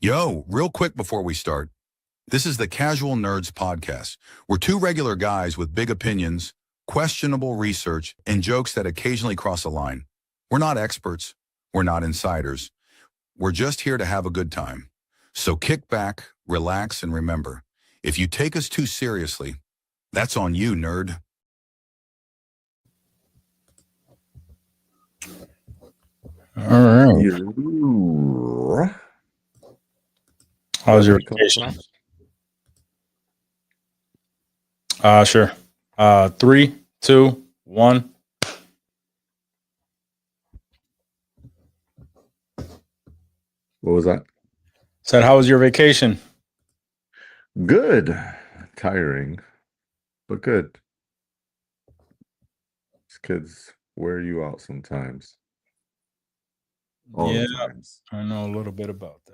Yo, real quick before we start, this is the Casual Nerds Podcast. We're two regular guys with big opinions, questionable research, and jokes that occasionally cross a line. We're not experts. We're not insiders. We're just here to have a good time. So kick back, relax, and remember, if you take us too seriously, that's on you, nerd. All right. How was your vacation? Sure. 3, 2, 1. What was that? Said, how was your vacation? Good. Tiring, but good. These kids wear you out sometimes. All the times. I know a little bit about that.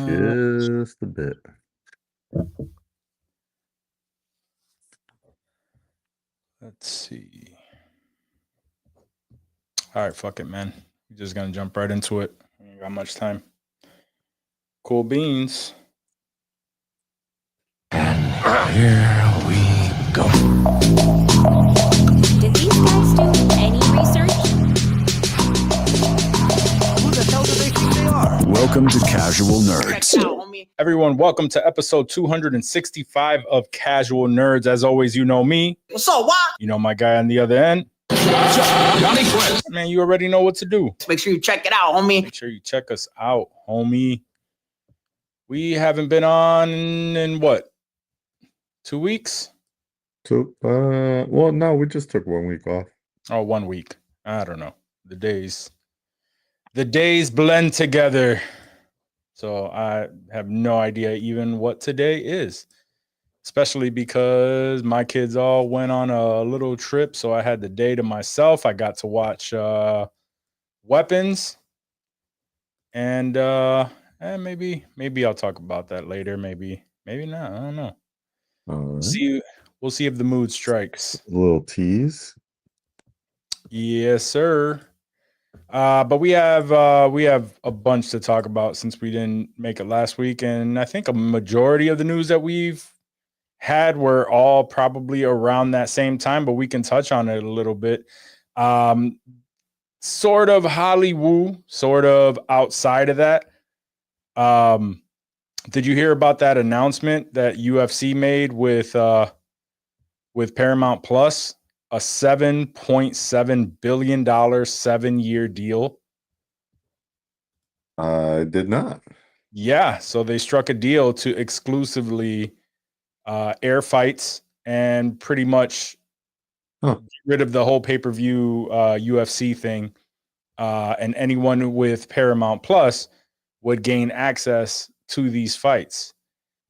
Just a bit. Let's see. All right, fuck it, man. We're just gonna jump right into it. We ain't got much time. Cool beans. And here we go. Did these guys do any research? Who the hell do they think they are? Welcome to Casual Nerds. Everyone, welcome to episode 265 of Casual Nerds. As always, you know me. What's up, what? You know my guy on the other end. Johnny Quest. Man, you already know what to do. Make sure you check it out, homie. Make sure you check us out, homie. We haven't been on in what? 2 weeks? Well, no, we just took 1 week off. Oh, 1 week. I don't know. The days blend together. So I have no idea even what today is. Especially because my kids all went on a little trip, so I had the day to myself. I got to watch Weapons. And maybe I'll talk about that later. Maybe not. I don't know. Right. We'll see if the mood strikes. A little tease. Yes, sir. But we have a bunch to talk about since we didn't make it last week, and I think a majority of the news that we've had were all probably around that same time, but we can touch on it a little bit. Sort of Hollywood, sort of outside of that. Did you hear about that announcement that UFC made with Paramount Plus? A $7.7 billion 7-year deal. I did not. Yeah, so they struck a deal to exclusively air fights and pretty much get rid of the whole pay-per-view UFC thing. And anyone with Paramount Plus would gain access to these fights.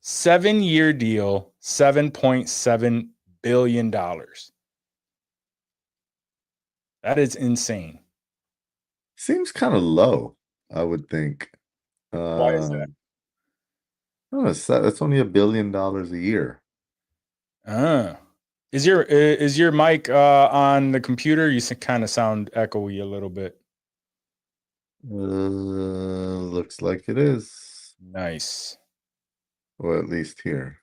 7-year deal, $7.7 billion. That is insane. Seems kind of low, I would think. Why is that? Oh, it's only $1 billion a year. Is your mic on the computer? You kind of sound echoey a little bit. Looks like it is. Nice. Or at least here.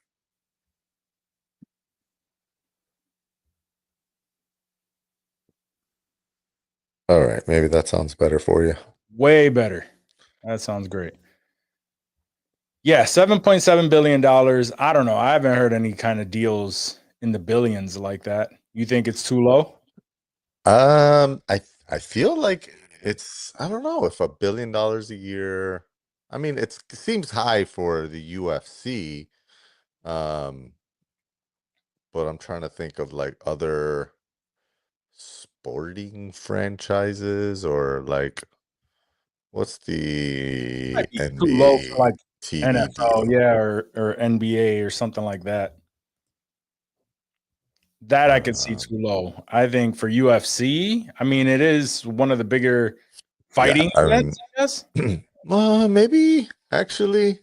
All right, maybe that sounds better for you. Way better. That sounds great. Yeah, $7.7 billion. I don't know. I haven't heard any kind of deals in the billions like that. You think it's too low? I feel like it's, I don't know if $1 billion a year. I mean, it seems high for the UFC. But I'm trying to think of like other sporting franchises or like what's the Might be too low for like TV NFL, deal? yeah, or NBA or something like that. That I could see too low. I think for UFC, I mean, it is one of the bigger fighting events, I guess. Maybe actually,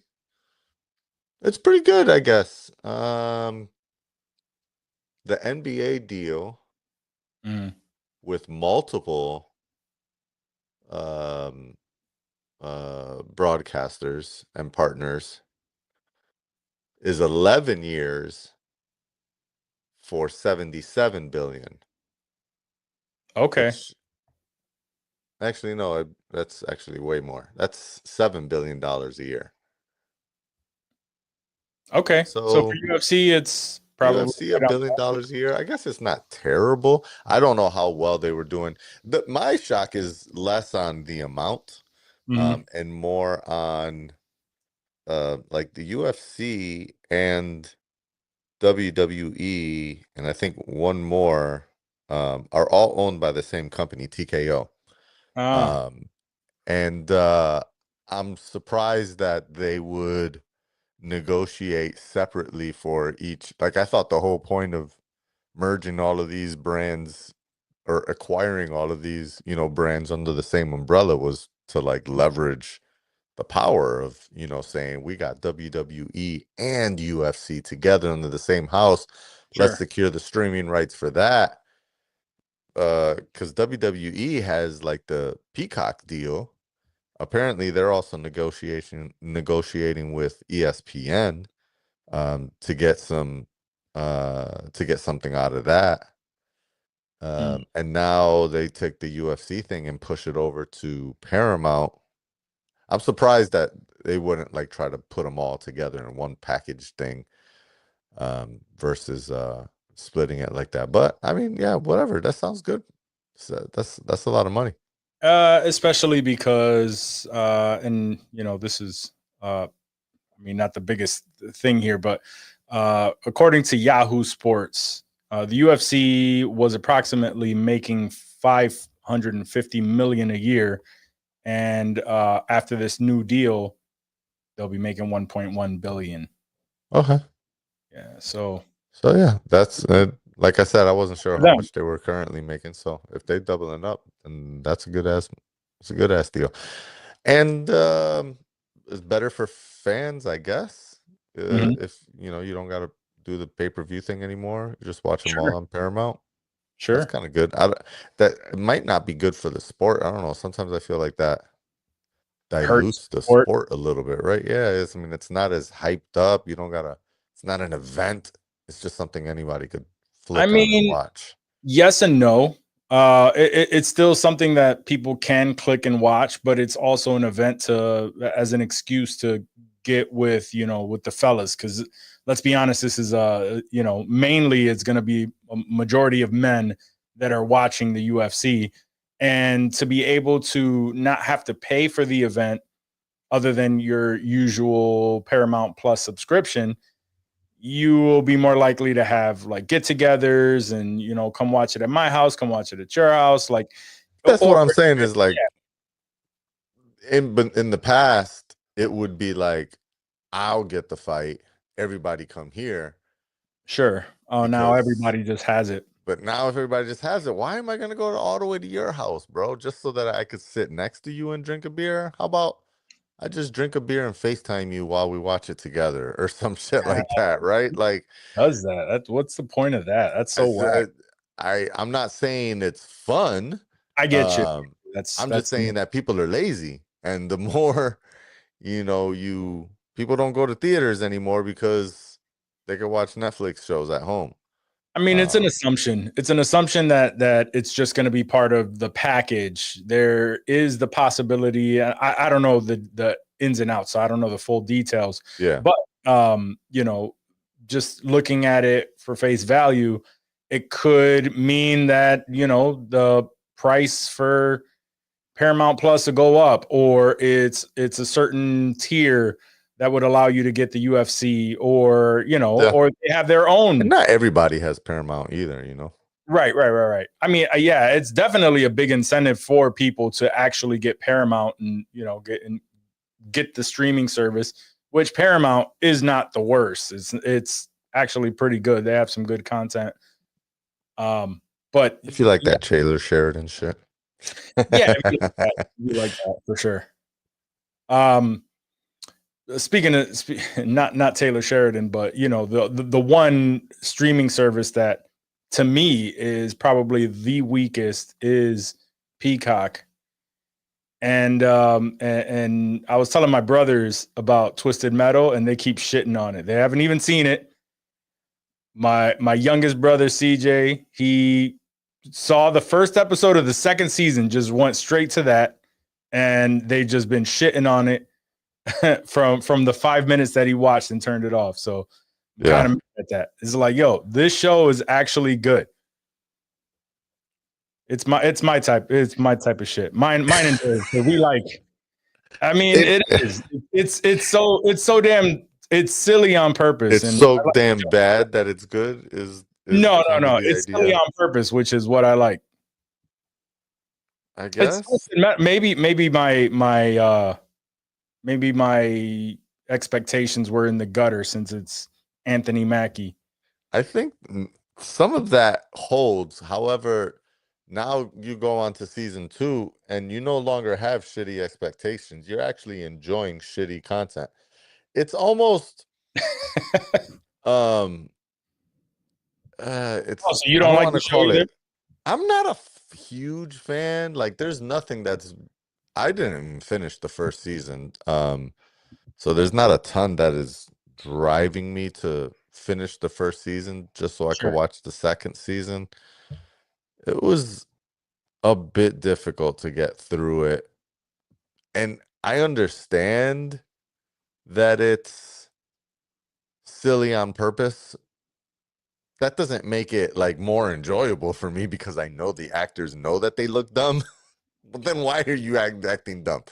it's pretty good, I guess. The NBA deal with multiple broadcasters and partners is 11 years for 77 billion. Okay. Which, actually, no, that's actually way more. That's $7 billion a year. Okay. So for So UFC, it's probably UFC right $1 up billion a year. I guess it's not terrible. I don't know how well they were doing. My shock is less on the amount, Mhm. and more on like the UFC and WWE, and I think one more, are all owned by the same company, TKO. Ah, And I'm surprised that they would negotiate separately for each. Like, I thought the whole point of merging all of these brands, or acquiring all of these, brands under the same umbrella, was to like leverage the power of, saying we got WWE and UFC together under the same house. Let's sure. secure the streaming rights for that. Because WWE has like the Peacock deal. Apparently, they're also negotiating with ESPN, to get something out of that. Mm. And now they take the UFC thing and push it over to Paramount. I'm surprised that they wouldn't like try to put them all together in one package thing, versus splitting it like that. But I mean, yeah, whatever. That sounds good. So that's a lot of money. Especially because, and this is, I mean, not the biggest thing here, but according to Yahoo Sports, the UFC was approximately making 550 million a year, and after this new deal, they'll be making 1.1 billion. Okay. Yeah, so So yeah, that's like I said, I wasn't sure for how them, much they were currently making. So if they doubling up, then that's a good ass deal. And it's better for fans, I guess. Mhm. If you don't got to do the pay-per-view thing anymore, you just watch them all Sure, on Paramount. That's sure. kind of good. That it might not be good for the sport. I don't know. Sometimes I feel like that Hurts dilutes the sport. sport a little bit, right? Yeah, I mean, it's not as hyped up. You don't gotta. It's not an event. It's just something anybody could I flick on and mean, watch. yes and no. It's still something that people can click and watch, but it's also an event to as an excuse to get with with the fellas. Because let's be honest, this is mainly it's going to be a majority of men that are watching the UFC, and to be able to not have to pay for the event other than your usual Paramount Plus subscription, you will be more likely to have like get-togethers and come watch it at my house, come watch it at your house, like That's or what I'm saying. Is like, yeah, in the past, it would be like, I'll get the fight. Everybody come here, sure. Oh, now because. everybody just has it. But now, if everybody just has it, why am I gonna go all the way to your house, bro? Just so that I could sit next to you and drink a beer? How about I just drink a beer and FaceTime you while we watch it together, or some shit Uh, like that, right? Like, does that? What's the point of that? That's I so whack. said, I'm not saying it's fun. I get you. Um, That's I'm just that's saying that people are lazy, and the more, people don't go to theaters anymore because they can watch Netflix shows at home. I mean, it's an Um, assumption. It's an assumption that it's just going to be part of the package. There is the possibility. I don't know the ins and outs, so I don't know the full details. yeah, But just looking at it for face value, it could mean that the price for Paramount Plus to go up, or it's a certain tier that would allow you to get the UFC, or yeah. or they have their And own. not everybody has Paramount either. Right. I mean, yeah, it's definitely a big incentive for people to actually get Paramount and get the streaming service, which Paramount is not the worst. It's actually pretty good. They have some good content. But If you like yeah, that Taylor Sheridan shit. yeah, we like that for sure. Um, speaking of not Taylor Sheridan, but the one streaming service that to me is probably the weakest is Peacock. and I was telling my brothers about Twisted Metal, and they keep shitting on it. They haven't even seen it. My youngest brother CJ, he saw the first episode of the second season, just went straight to that, and they just been shitting on it from the 5 minutes that he watched and turned it off. So I'm kind of mad at that. It's like, yo, this show is actually good. It's my type of shit. Mine and Dave, so we like. I mean, it is. It's so damn. It's silly on purpose. It's so damn bad that it's good. Is no. It's silly on purpose, which is what I like. I guess maybe my expectations were in the gutter since it's Anthony Mackie. I think some of that holds. However, now you go on to season 2 and you no longer have shitty expectations. You're actually enjoying shitty content. It's almost it's so you don't like the show either? I'm not a huge fan. Like there's nothing I didn't even finish the first season. So there's not a ton that is driving me to finish the first season just so I could watch the second season. It was a bit difficult to get through it. And I understand that it's silly on purpose. That doesn't make it like more enjoyable for me because I know the actors know that they look dumb. But then why are you acting dumb?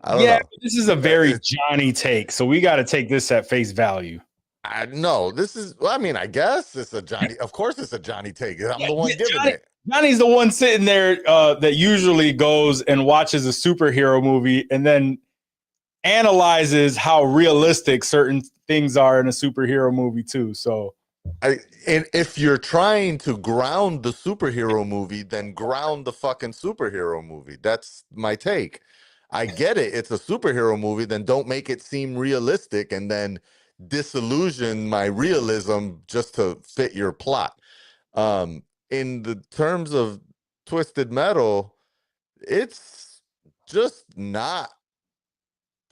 I don't know. This is a very Johnny take, so we got to take this at face value. I know this is. Well, I mean, I guess it's a Johnny. Of course, it's a Johnny take. I'm the one giving it. Johnny's the one sitting there that usually goes and watches a superhero movie and then analyzes how realistic certain things are in a superhero movie too. So, and if you're trying to ground the superhero movie, then ground the fucking superhero movie. That's my take. I get it. It's a superhero movie. Then don't make it seem realistic and then disillusion my realism just to fit your plot. In the terms of Twisted Metal, it's just not.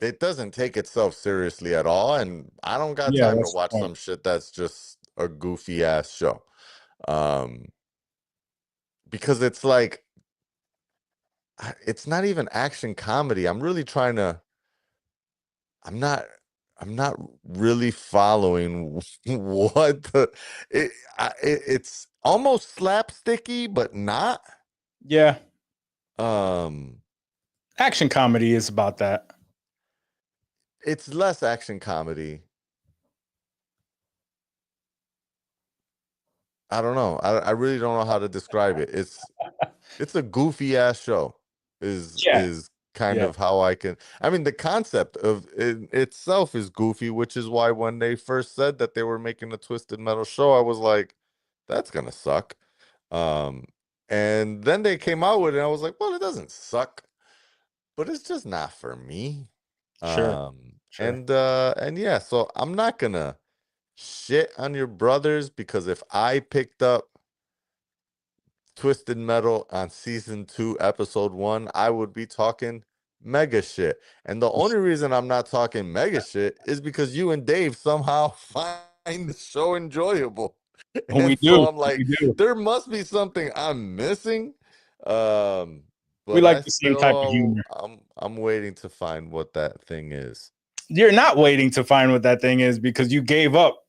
It doesn't take itself seriously at all, and I don't got time to watch some shit that's just a goofy ass show. Because it's like, it's not even action comedy. I'm not really following what it's almost slapsticky, but not. Yeah. Action comedy is about that. It's less action comedy. I don't know. I really don't know how to describe it. It's a goofy ass show. Is kind of how I can. I mean, the concept of it itself is goofy, which is why when they first said that they were making a Twisted Metal show, I was like, that's gonna suck. And then they came out with it, and I was like, well, it doesn't suck, but it's just not for me. Sure. And yeah, so I'm not gonna shit on your brothers because if I picked up Twisted Metal on season 2, episode 1, I would be talking mega shit. And the only reason I'm not talking mega shit is because you and Dave somehow find the show enjoyable. And we do. I'm like, there must be something I'm missing. But we like the same type of humor. I'm waiting to find what that thing is. You're not waiting to find what that thing is because you gave up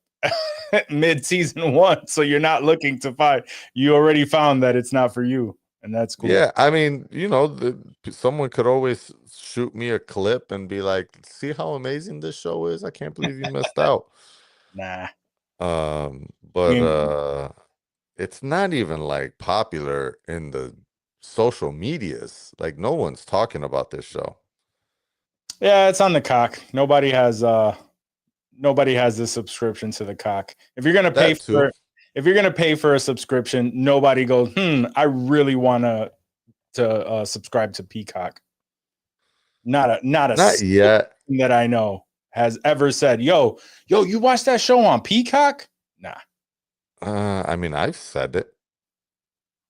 mid-season 1, so you're not looking to find. You already found that it's not for you, and that's cool. Yeah, I mean, someone could always shoot me a clip and be like, "See how amazing this show is? I can't believe you missed out." Nah. But it's not even like popular in the social medias. Like no one's talking about this show. Yeah, it's on the cock. Nobody has the subscription to the cock. If you're gonna pay for a subscription, nobody goes, I really want to subscribe to Peacock. Not yet that I know has ever said, yo, you watch that show on Peacock? Nah. I mean, I've said it.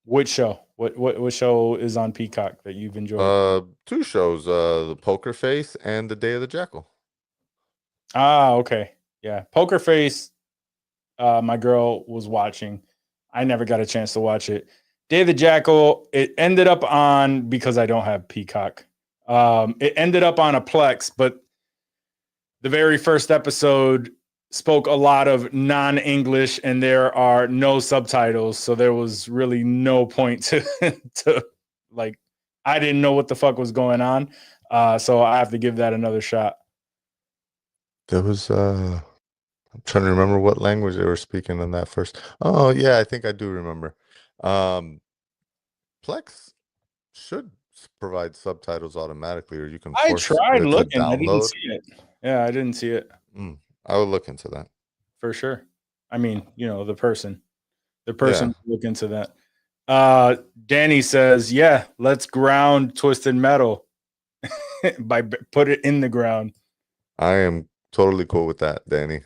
Which show? What show is on Peacock that you've enjoyed? 2 shows, the Poker Face and the Day of the Jackal. Okay. Yeah. Poker Face, my girl was watching. I never got a chance to watch it. Day of the Jackal, it ended up on, because I don't have Peacock. It ended up on a Plex, but the very first episode spoke a lot of non-English and there are no subtitles, so there was really no point to like, I didn't know what the fuck was going on. So I have to give that another shot. There was I'm trying to remember what language they were speaking in that first. Oh yeah, I think I do remember. Plex should provide subtitles automatically, or you can I force tried it to looking, I didn't download. see it. Yeah, I didn't see it I will look into that. for sure. I mean, the person Yeah. will look into that. Danny says, yeah, let's ground Twisted Metal put it in the ground. I am totally cool with that, Danny.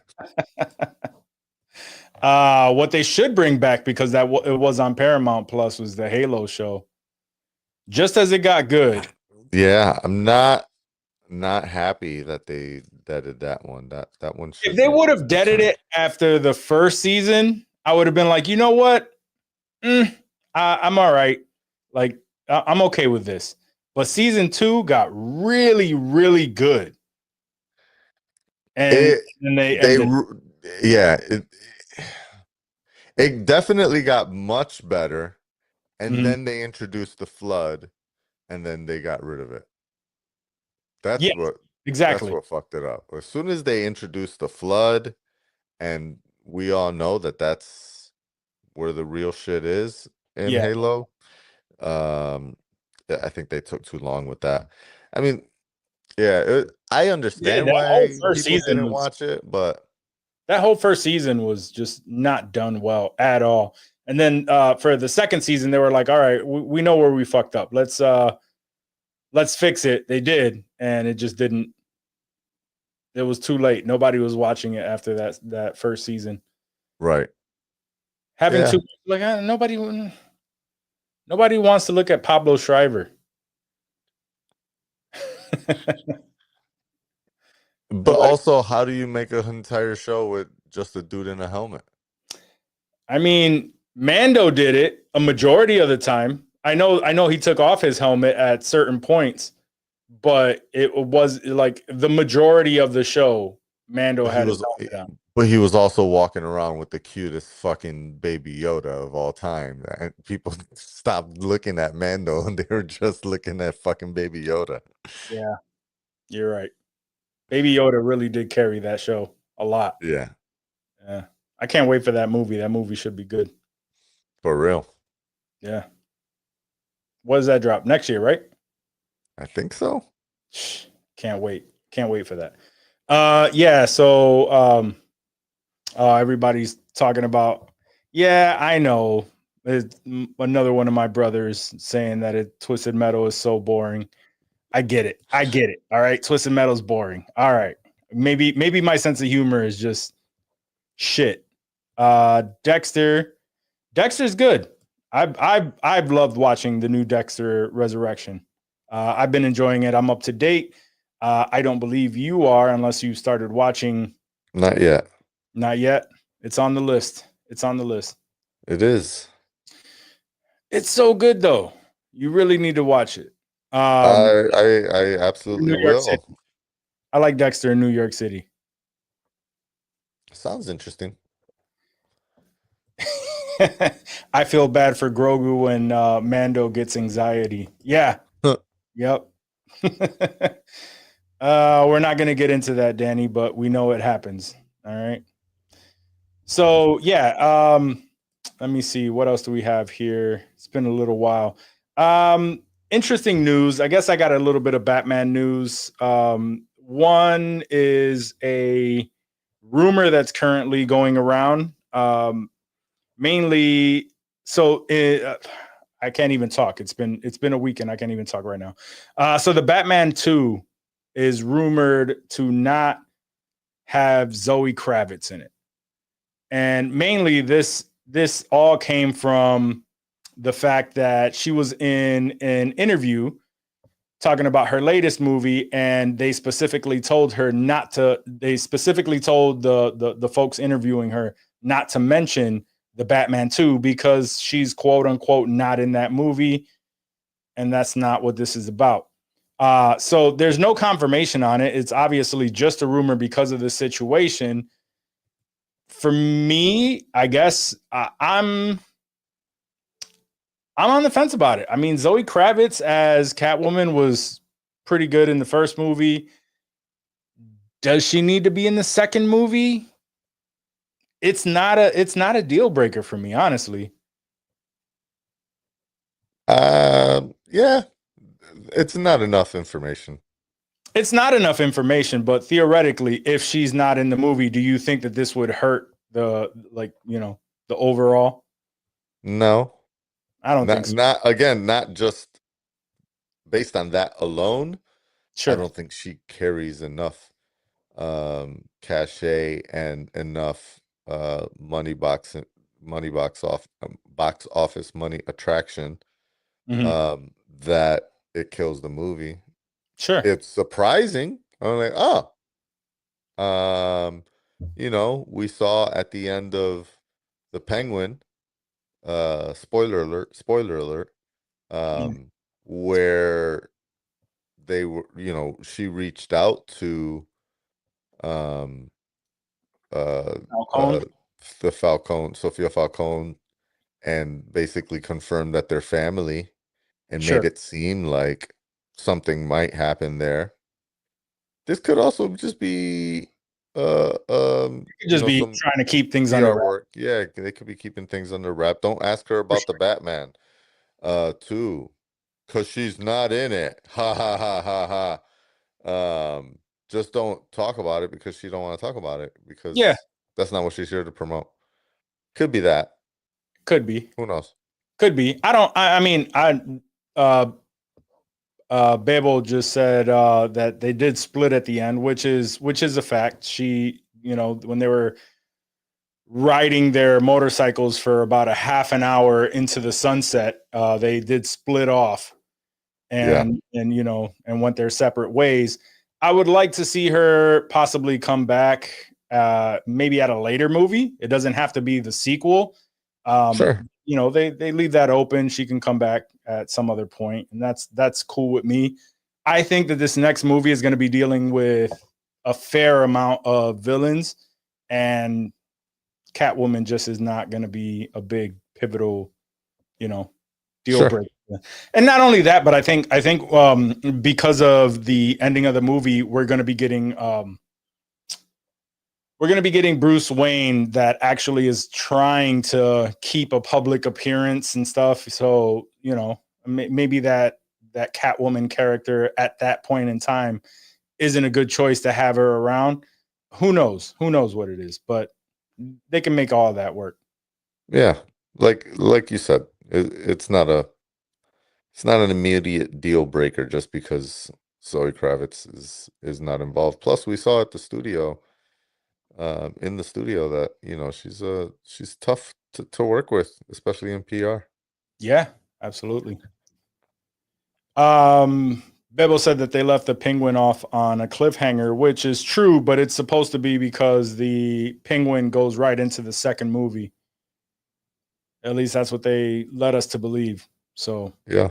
What they should bring back, because it was on Paramount Plus, was the Halo show. Just as it got good. Yeah, I'm not happy that they deaded that one. That one. If they would have deaded it after the first season, I would have been like, you know what? I'm all right. Like, I'm okay with this. But season 2 got really, really good. And it definitely got much better, and Mhm. then they introduced the flood, and then they got rid of it. That's Yes, what exactly. That's what fucked it up. As soon as they introduced the flood, and we all know that that's where the real shit is in Yeah. Halo. I think they took too long with that. I mean, I understand that why whole people first season didn't watch it, but that whole first season was just not done well at all. And then for the second season, they were like, all right, we know where we fucked up. Let's fix it. They did, and it just didn't. It was too late. Nobody was watching it after that first season. right. Having Yeah. nobody wants to look at Pablo Schreiber. But also, how do you make an entire show with just a dude in a helmet? I mean, Mando did it a majority of the time. I know he took off his helmet at certain points, but it was like the majority of the show, Mando had his helmet on. But he was also walking around with the cutest fucking baby Yoda of all time. And people stopped looking at Mando and they were just looking at fucking baby Yoda. Yeah, you're right. Baby Yoda really did carry that show a lot. Yeah. Yeah. I can't wait for that movie. That movie should be good. For real. Yeah. What does that drop? Next year, right? I think so. Can't wait. Can't wait for that. Yeah, so everybody's talking about, yeah, I know. It's another one of my brothers saying that Twisted Metal is so boring. I get it. All right. Twisted Metal's boring. All right. Maybe my sense of humor is just shit. Dexter's good. I've loved watching the new Dexter Resurrection. I've been enjoying it. I'm up to date. I don't believe you are, unless you started watching. Not yet. Not yet. It's on the list. It is. It's so good though. You really need to watch it. I absolutely will. I like Dexter in New York City. Sounds interesting. I feel bad for Grogu when Mando gets anxiety. Yeah. Yep. We're not going to get into that, Danny, but we know it happens. All right. So, yeah. Let me see. What else do we have here? It's been a little while. Interesting news. I guess I got a little bit of Batman news. One is a rumor that's currently going around. Mainly, so I can't even talk. It's been a weekend. I can't even talk right now. So the Batman 2 is rumored to not have Zoe Kravitz in it, and mainly this all came from the fact that she was in an interview talking about her latest movie, and they specifically told her not to. They specifically told the folks interviewing her not to mention the Batman 2 because she's quote unquote not in that movie, and that's not what this is about. So there's no confirmation on it. It's obviously just a rumor because of the situation. For me, I guess I'm on the fence about it. I mean, Zoe Kravitz as Catwoman was pretty good in the first movie. Does she need to be in the second movie? It's not a deal breaker for me, honestly. Yeah, it's not enough information. It's not enough information, but theoretically, if she's not in the movie, do you think that this would hurt the the overall? No, I don't think so. not just based on that alone. Sure. I don't think she carries enough cachet and enough box office money attraction Mhm. that it kills the movie. Sure. It's surprising. I'm like, we saw at the end of the Penguin, spoiler alert, where they were, she reached out to Falcone? the Sophia Falcone, and basically confirmed that they're family and Sure. made it seem like something might happen there. This could also just be Just be some trying to keep things PR under wraps. work. Yeah, they could be keeping things under wrap. Don't ask her about the Batman too, because she's not in it. Ha ha ha ha ha. Just don't talk about it because she don't want to talk about it, because Yeah. that's not what she's here to promote. Could be that. Could be. Who knows? Could be. Babel just said that they did split at the end, which is a fact. She, when they were riding their motorcycles for about a half an hour into the sunset, they did split off and went their separate ways. I would like to see her possibly come back, maybe at a later movie. It doesn't have to be the sequel. Sure. They leave that open. She can come back at some other point, and that's cool with me. I think that this next movie is going to be dealing with a fair amount of villains, and Catwoman just is not going to be a big pivotal, deal Sure. breaker. And not only that, but I think because of the ending of the movie, we're going to be getting Bruce Wayne that actually is trying to keep a public appearance and stuff. So, maybe that Catwoman character at that point in time isn't a good choice to have her around. Who knows? Who knows what it is? But they can make all of that work. Yeah, like you said, it's not an immediate deal breaker just because Zoe Kravitz is not involved. Plus, we saw at the studio, in the studio, that she's tough to work with, especially in PR. Yeah, absolutely. Bebo said that they left the Penguin off on a cliffhanger, which is true, but it's supposed to be because the Penguin goes right into the second movie. At least that's what they led us to believe. So Yeah.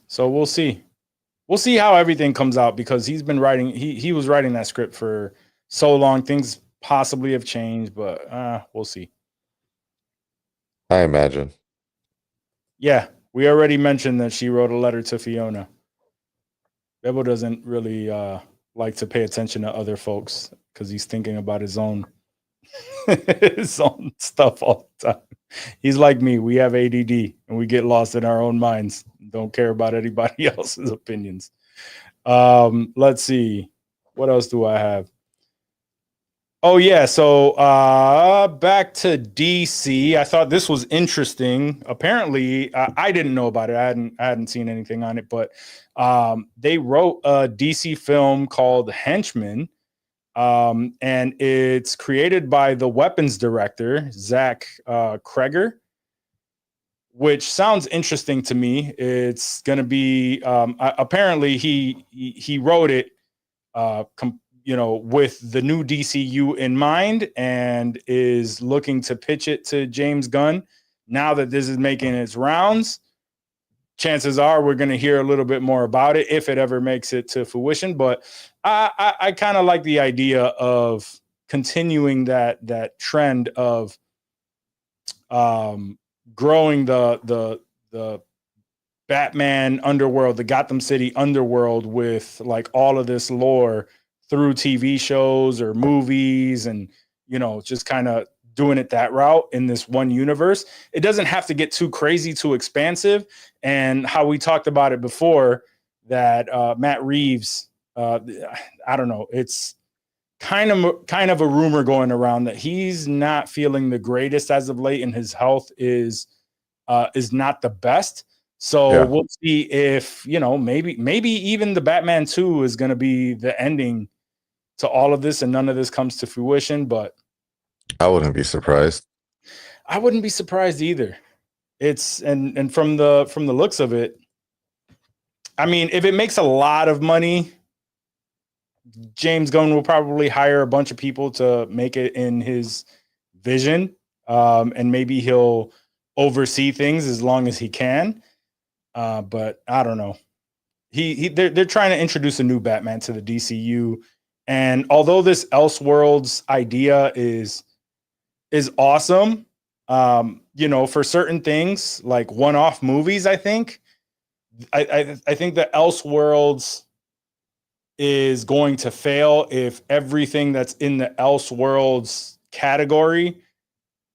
So we'll see. We'll see how everything comes out, because he's been writing. He was writing that script for so long. Things possibly have changed, but we'll see. I imagine. Yeah, we already mentioned that she wrote a letter to Fiona. Bebo doesn't really like to pay attention to other folks because he's thinking about his own stuff all the time. He's like me. We have ADD and we get lost in our own minds. Don't care about anybody else's opinions. Let's see. What else do I have? Oh yeah, so back to DC. I thought this was interesting. Apparently, I didn't know about it. I hadn't seen anything on it, but they wrote a DC film called Henchmen, and it's created by the weapons director Zach Kreger, which sounds interesting to me. It's going to be apparently he wrote it, with the new DCU in mind, and is looking to pitch it to James Gunn. Now that this is making its rounds, chances are we're going to hear a little bit more about it if it ever makes it to fruition. But I kind of like the idea of continuing that trend of growing the Batman underworld, the Gotham City underworld, with like all of this lore through TV shows or movies, and just kind of doing it that route in this one universe. It doesn't have to get too crazy, too expansive. And how we talked about it before, that Matt Reeves, I don't know, it's kind of a rumor going around that he's not feeling the greatest as of late, and his health is not the best. So we'll see if maybe even the Batman 2 is going to be the ending to all of this, and none of this comes to fruition. But I wouldn't be surprised. I wouldn't be surprised either. It's and from the looks of it, I mean, if it makes a lot of money, James Gunn will probably hire a bunch of people to make it in his vision, and maybe he'll oversee things as long as he can. But I don't know. They're trying to introduce a new Batman to the DCU, and although this Elseworlds idea is awesome, for certain things like one-off movies, I think the Elseworlds is going to fail if everything that's in the Elseworlds category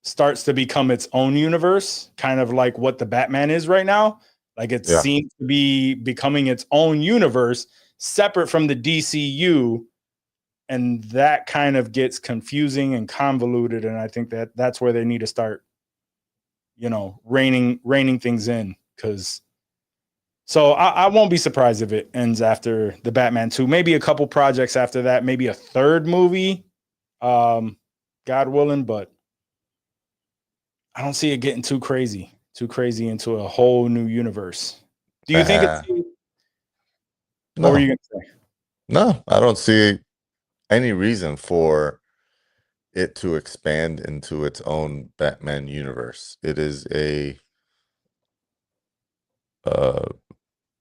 starts to become its own universe, kind of like what the Batman is right now. Like it seems to be becoming its own universe separate from the DCU, and that kind of gets confusing and convoluted. And I think that's where they need to start, reining things in. So I won't be surprised if it ends after the Batman 2, maybe a couple projects after that, maybe a third movie, God willing, but I don't see it getting too crazy into a whole new universe. Do you think it's... No. What were you going to say? No, I don't see any reason for it to expand into its own Batman universe. It is a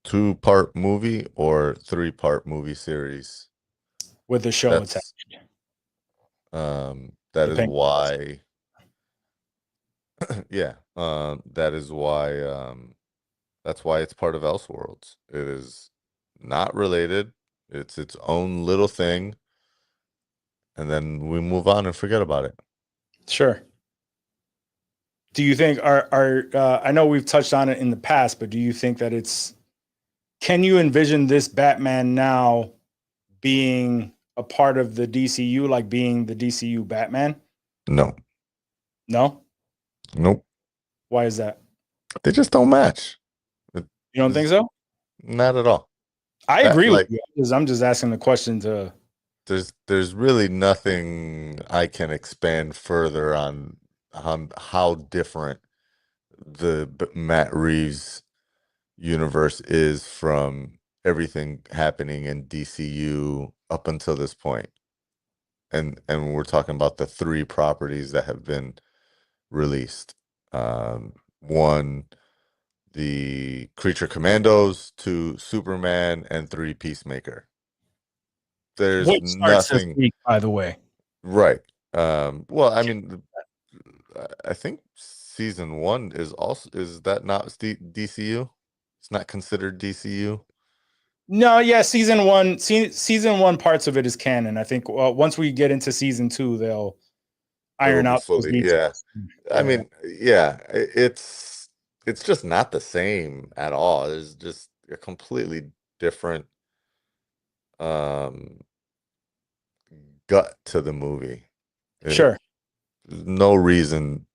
2-part movie or 3-part movie series with the show attached. That is why. That is why. That's why it's part of Elseworlds. It is not related. It's its own little thing, and then we move on and forget about it. Sure. Do you think I know we've touched on it in the past, but do you think that can you envision this Batman now being a part of the DCU, like being the DCU Batman? No. No? Nope. Why is that? They just don't match. You don't think so? Not at all. I agree with you, because I'm just asking the question to... There's really nothing I can expand further on how different the Matt Reeves universe is from everything happening in DCU up until this point. And we're talking about the 3 properties that have been released. 1, the Creature Commandos, 2, Superman, and 3, Peacemaker. There's nothing, week, by the way. Right. Well, I mean, I think season 1 is that not DCU? It's not considered DCU. No, yeah, season 1 parts of it is canon. I think once we get into season 2, they'll iron out those details. Yeah. I mean, it's just not the same at all. There's just a completely different gut to the movie. Sure. No reason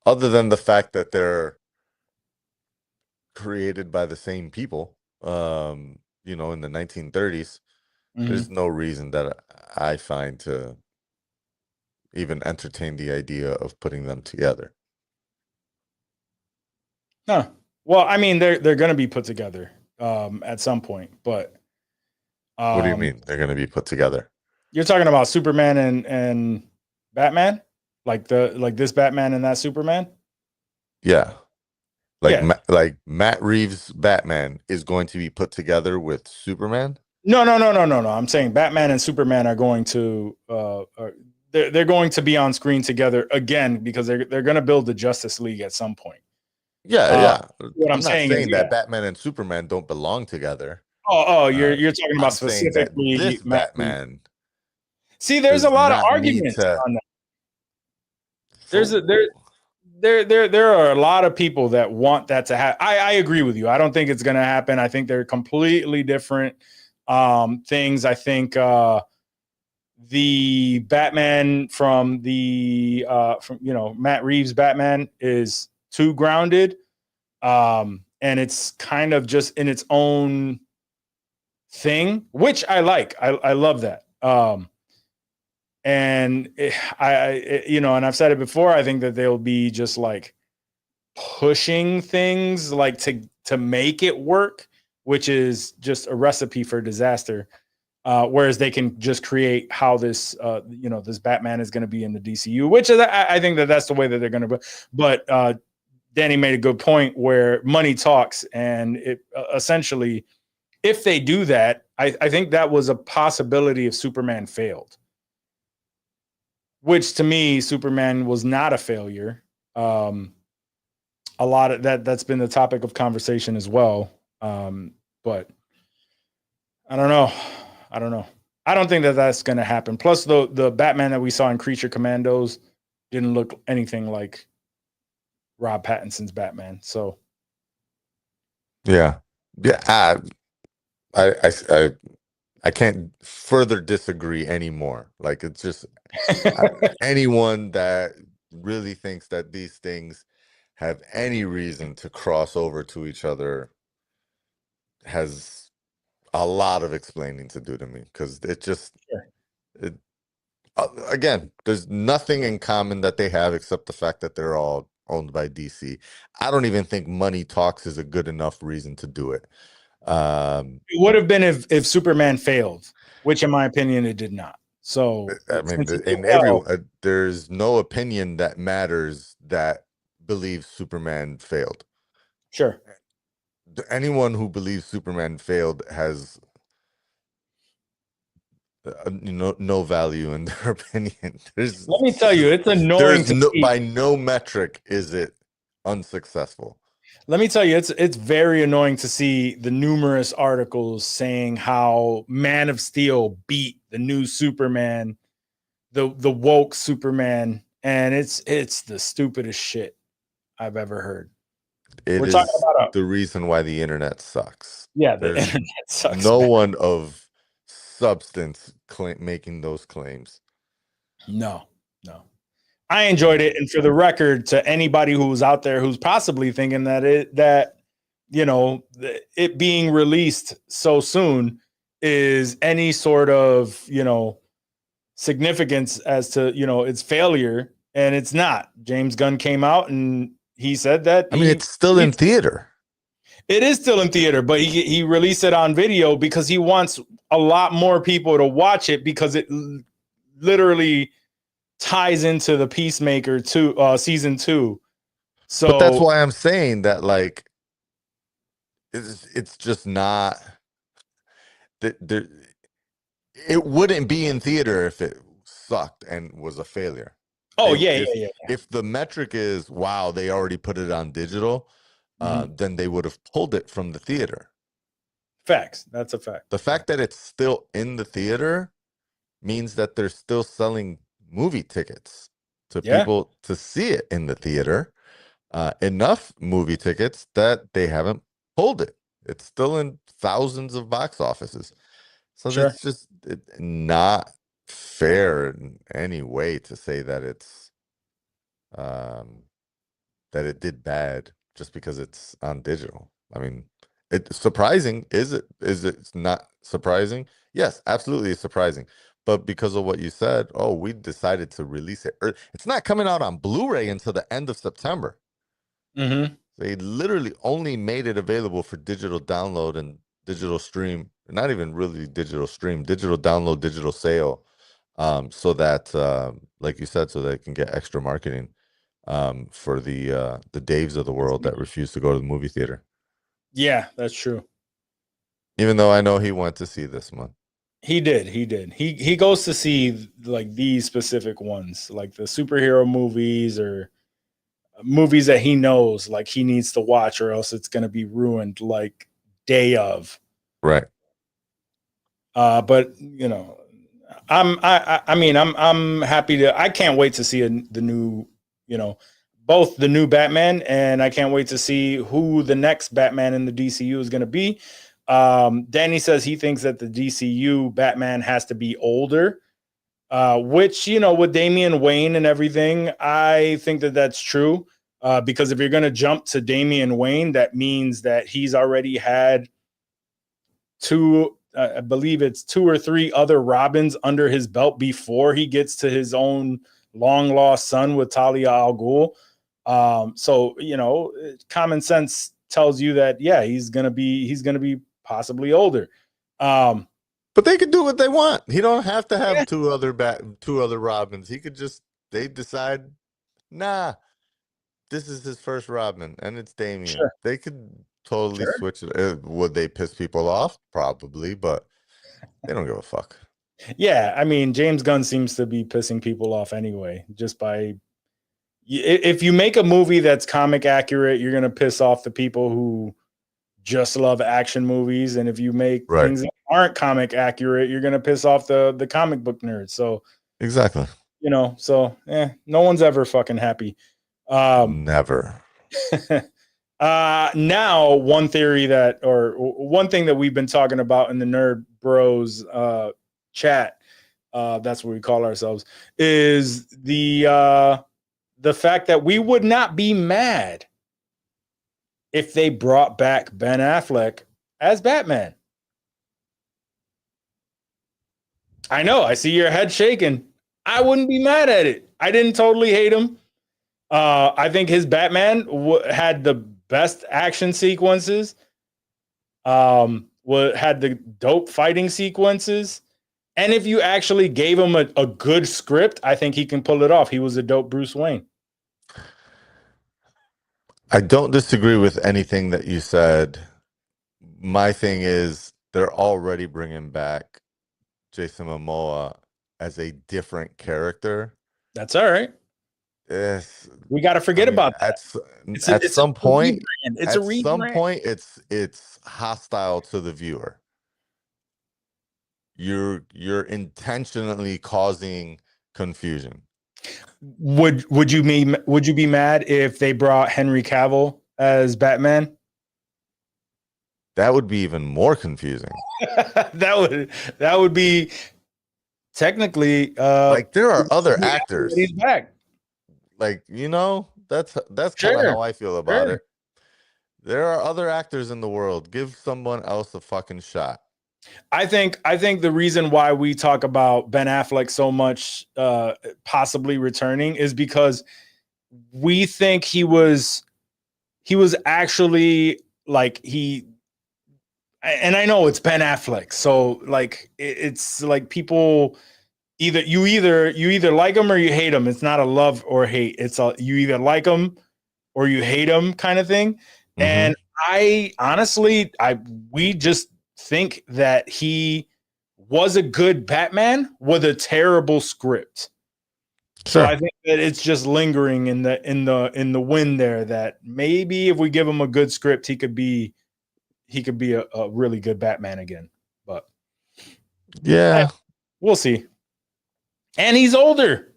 other than the fact that they're created by the same people, in the 1930s. There's no reason that I find to even entertain the idea of putting them together. Huh. Well, I mean, they're going to be put together at some point, but What do you mean they're going to be put together? you're talking about Superman and Batman, like this Batman and that Superman. Yeah. Like Yeah. like Matt Reeves' Batman is going to be put together with Superman? No. I'm saying Batman and Superman are going to they're going to be on screen together again because they're going to build the Justice League at some point. Yeah. What I'm I'm not saying saying is, that yeah. Batman and Superman don't belong together. You're talking about I'm saying that specifically this Matt Reeves. Batman See, there's a does lot of not need arguments to. on that. So- There are a lot of people that want that to happen. I agree with you. I don't think it's going to happen. I think they're completely different things. I think the Batman from Matt Reeves' Batman is too grounded, and it's kind of just in its own thing, which I like. I love that. And and I've said it before, I think that they'll be just like pushing things like to make it work, which is just a recipe for disaster. Whereas they can just create how this this Batman is going to be in the DCU, which is I think that's the way that they're going to. But Danny made a good point where money talks, and it essentially, if they do that, I think that was a possibility if Superman failed. Which to me, Superman was not a failure. A lot of that's been the topic of conversation as well. But I don't know. I don't think that that's going to happen. Plus, the Batman that we saw in Creature Commandos didn't look anything like Rob Pattinson's Batman. So yeah. I can't further disagree anymore. Like, it's just anyone that really thinks that these things have any reason to cross over to each other has a lot of explaining to do to me, because it just again, there's nothing in common that they have except the fact that they're all owned by DC. I don't even think money talks is a good enough reason to do it. It would have been if Superman failed, which in my opinion it did not. So I mean, since there's no opinion that matters that believes Superman failed. sure. Anyone who believes Superman failed has no value in their opinion. Let me tell you, it's annoying to see. By no metric is it unsuccessful. Let me tell you, it's very annoying to see the numerous articles saying how Man of Steel beat the new Superman, the woke Superman, and it's the stupidest shit I've ever heard. We're talking about the reason why the internet sucks. Yeah, the internet sucks. No one of substance making those claims. No. I enjoyed it, and for the record, to anybody who's out there who's possibly thinking that it being released so soon is any sort of significance as to its failure, and it's not. James Gunn came out and he said that it's still in theater. It is still in theater, but he released it on video because he wants a lot more people to watch it, because it literally ties into the Peacemaker season 2. So, but that's why I'm saying that, like, it's just not that it wouldn't be in theater if it sucked and was a failure. Oh, yeah. Yeah. If the metric is, wow, they already put it on digital, then they would have pulled it from the theater. Facts. That's a fact. The fact that it's still in the theater means that they're still selling movie tickets to people to see it in the theater. Enough movie tickets that they haven't pulled it. It's still in thousands of box offices. So that's just not fair in any way to say that it's that it did bad just because it's on digital. I mean, it's surprising. Is it not surprising? Yes, absolutely it's surprising. But because of what you said, we decided to release it. It's not coming out on Blu-ray until the end of September. Mm-hmm. They literally only made it available for digital download and digital stream. Not even really digital stream, digital download, digital sale. So that, like you said, so they can get extra marketing for the Daves of the world that refuse to go to the movie theater. Yeah, that's true. Even though I know he went to see this one. He did. He goes to see like these specific ones, like the superhero movies or movies that he knows like he needs to watch, or else it's going to be ruined like day of. Right. But you know, I mean, I'm happy to. I can't wait to see the new, you know, both the new Batman, and I can't wait to see who the next Batman in the DCU is going to be. Danny says he thinks that the DCU Batman has to be older, which, you know, with Damian Wayne and everything, I think that that's true. Because if you're going to jump to Damian Wayne, that means that he's already had I believe it's 2 or 3 other Robins under his belt before he gets to his own long lost son with Talia al Ghul. So, you know, common sense tells you that, yeah, he's gonna be possibly older. But they could do what they want. He don't have to have 2 other Robins. He could just, they decide, nah, this is his first Robin, and it's Damian. Sure. They could totally switch it. Would they piss people off? Probably, but they don't give a fuck. Yeah, I mean, James Gunn seems to be pissing people off anyway, just by, if you make a movie that's comic accurate, you're going to piss off the people who just love action movies. And if you make things that aren't comic accurate, you're going to piss off the comic book nerds. So exactly, you know, so no one's ever fucking happy. Never. Now one theory that, or one thing that we've been talking about in the Nerd Bros chat, that's what we call ourselves, is the fact that we would not be mad if they brought back Ben Affleck as Batman. I know, I see your head shaking. I wouldn't be mad at it. I didn't totally hate him. I think his Batman had the best action sequences. Had the dope fighting sequences. And if you actually gave him a good script, I think he can pull it off. He was a dope Bruce Wayne. I don't disagree with anything that you said. My thing is, they're already bringing back Jason Momoa as a different character. That's all right. Yes, we got to forget about that. At some point, it's hostile to the viewer. You're intentionally causing confusion. Would you be mad if they brought Henry Cavill as Batman? That would be even more confusing. that would be technically like there are other actors. He's back. Like, you know, that's kind of how I feel about it. There are other actors in the world. Give someone else a fucking shot. I think the reason why we talk about Ben Affleck so much possibly returning is because we think he was actually like and I know it's Ben Affleck, so like it's like people you either like him or you hate him. It's not a love or hate. It's you either like him or you hate him kind of thing. Mm-hmm. And I honestly we just think that he was a good Batman with a terrible script. Sure. So I think that it's just lingering in the wind there, that maybe if we give him a good script, he could be a really good Batman again. But yeah, we'll see. And he's older.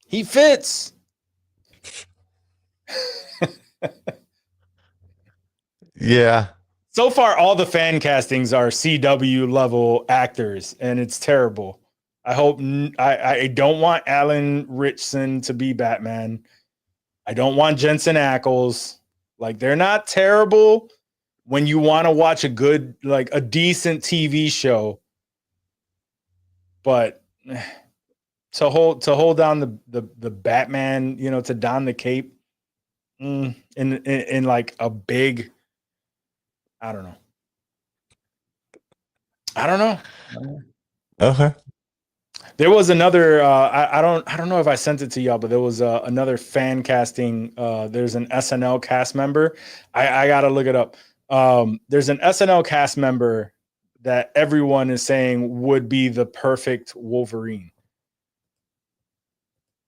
He fits. Yeah. So far, all the fan castings are CW level actors, and it's terrible. I hope I don't want Alan Ritchson to be Batman. I don't want Jensen Ackles. Like, they're not terrible when you want to watch a good, like a decent TV show. But to hold down the Batman, you know, to don the cape, in like a big, I don't know. I don't know. Okay. There was another. I don't know if I sent it to y'all, but there was another fan casting. There's an SNL cast member. I gotta look it up. There's an SNL cast member that everyone is saying would be the perfect Wolverine.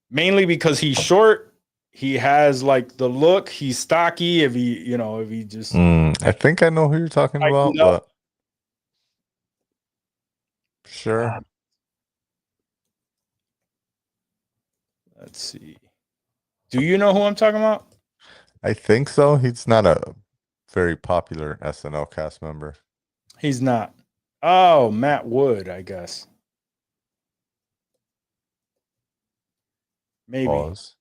Mainly because he's short, he has like the look, he's stocky. If he just I think I know who you're talking about, tightened up. but sure. Let's see. Do you know who I'm talking about? I think so. He's not a very popular SNL cast member. He's not. Oh, Matt Wood, I guess. Maybe. Pause.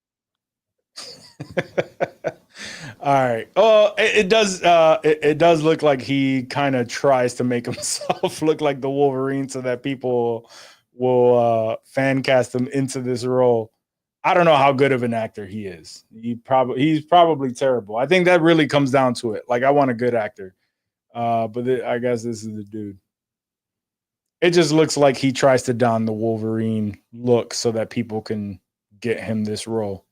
All right. Oh, it does. It does look like he kind of tries to make himself look like the Wolverine, so that people will fan cast him into this role. I don't know how good of an actor he is. He's probably terrible. I think that really comes down to it. Like, I want a good actor, but I guess this is the dude. It just looks like he tries to don the Wolverine look so that people can get him this role.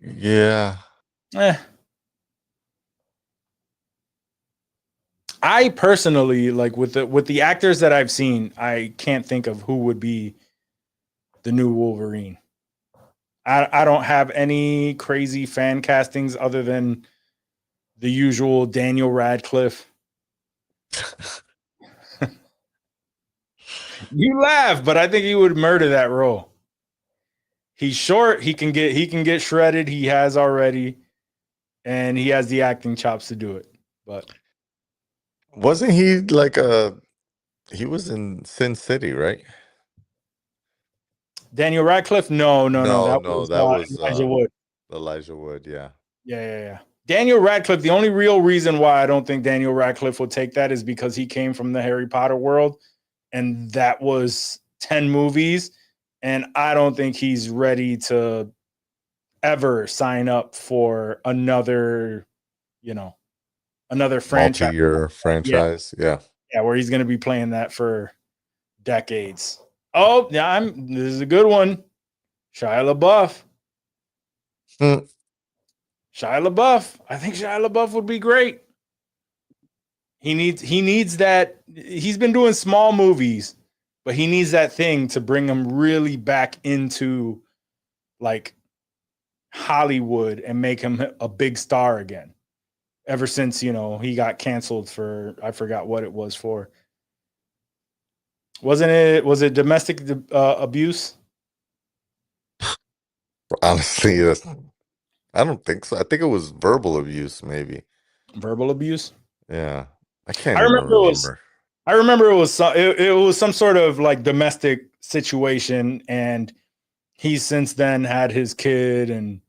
Yeah. I personally, like, with the actors that I've seen, I can't think of who would be the new Wolverine. I don't have any crazy fan castings other than the usual Daniel Radcliffe. You laugh, but I think he would murder that role. He's short. He can get shredded. He has already, and he has the acting chops to do it. But wasn't he like he was in Sin City, right? Daniel Radcliffe? No. That was Elijah Wood. Elijah Wood, yeah. Yeah. Daniel Radcliffe, the only real reason why I don't think Daniel Radcliffe would take that is because he came from the Harry Potter world, and that was 10 movies, and I don't think he's ready to ever sign up for another franchise. Multi-year franchise, yeah. Yeah, where he's going to be playing that for decades. Oh, yeah, this is a good one. Shia LaBeouf. Shia LaBeouf. I think Shia LaBeouf would be great. He needs that. He's been doing small movies, but he needs that thing to bring him really back into like Hollywood and make him a big star again. Ever since, he got canceled for, I forgot what it was for. Was it domestic abuse? Honestly, I don't think so. I think it was verbal abuse, maybe. Verbal abuse? Yeah. I remember. I remember it was some sort of like domestic situation, and he's since then had his kid and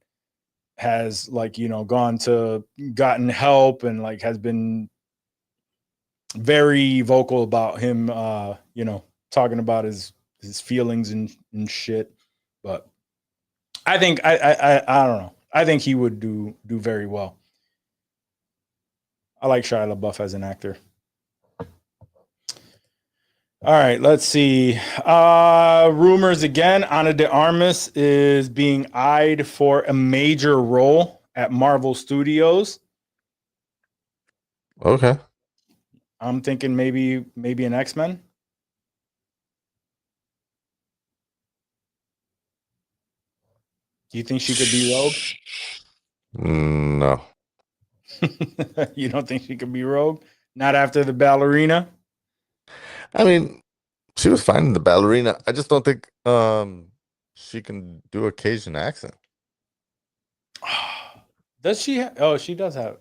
has gotten help, and like has been very vocal about him talking about his feelings and shit. But I think I don't know. I think he would do very well. I like Shia LaBeouf as an actor. All right, let's see. Rumors again. Ana de Armas is being eyed for a major role at Marvel Studios. Okay. I'm thinking maybe an X-Men. Do you think she could be Rogue? No. You don't think she could be Rogue? Not after the ballerina? I mean, she was fine in the ballerina. I just don't think she can do a Cajun accent. Does she? She does have.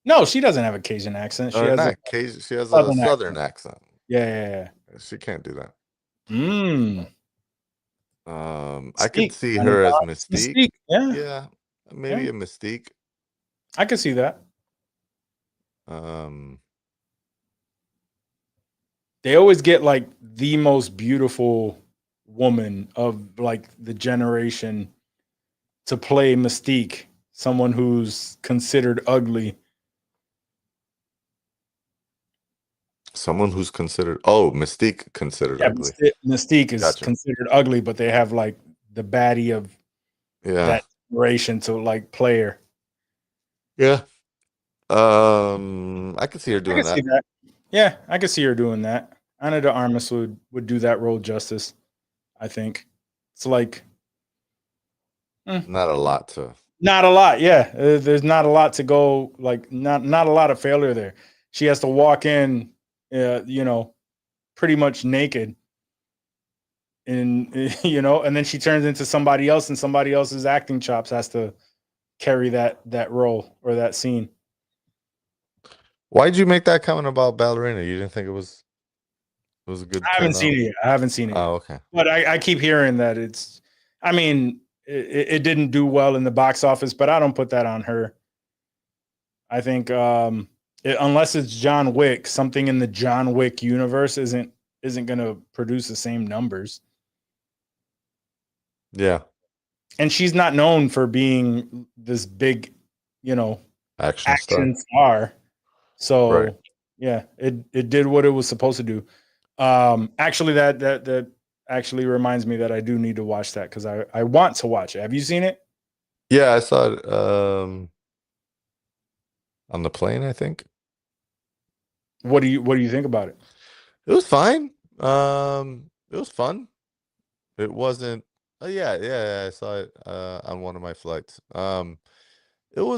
No, she doesn't have a Cajun accent. She has not Cajun. She has a Southern accent. Yeah. She can't do that. Mystique. I could see her as Mystique. Yeah. Maybe a Mystique. I could see that. They always get like the most beautiful woman of like the generation to play Mystique, someone who's considered ugly. Someone who's considered Mystique considered Yeah, ugly. Mystique is Gotcha. considered ugly, but they have like the baddie of Yeah. that generation to like play her. Yeah. I could see her I doing can that. see that. Yeah, I could see her doing that. Ana de Armas would do that role justice. I think it's like Not a lot to. not a lot. Yeah, there's not a lot to go. Like not a lot of failure there. She has to walk in, pretty much naked, and and then she turns into somebody else, and somebody else's acting chops has to carry that role or that scene. Why'd you make that comment about Ballerina? You didn't think it was a good I haven't turnout? seen it yet. I haven't seen it yet. Oh, okay. But I keep hearing that it's. I mean, it didn't do well in the box office, but I don't put that on her. I think unless it's John Wick, something in the John Wick universe isn't going to produce the same numbers. Yeah. And she's not known for being this big, Action star. So Right. yeah, it did what it was supposed to do. Actually, that actually reminds me that I do need to watch that because I want to watch it. Have you seen it? Yeah, I saw it on the plane, I think. What do you think about it? It was fine. It was fun. It wasn't. Oh yeah, I saw it on one of my flights. It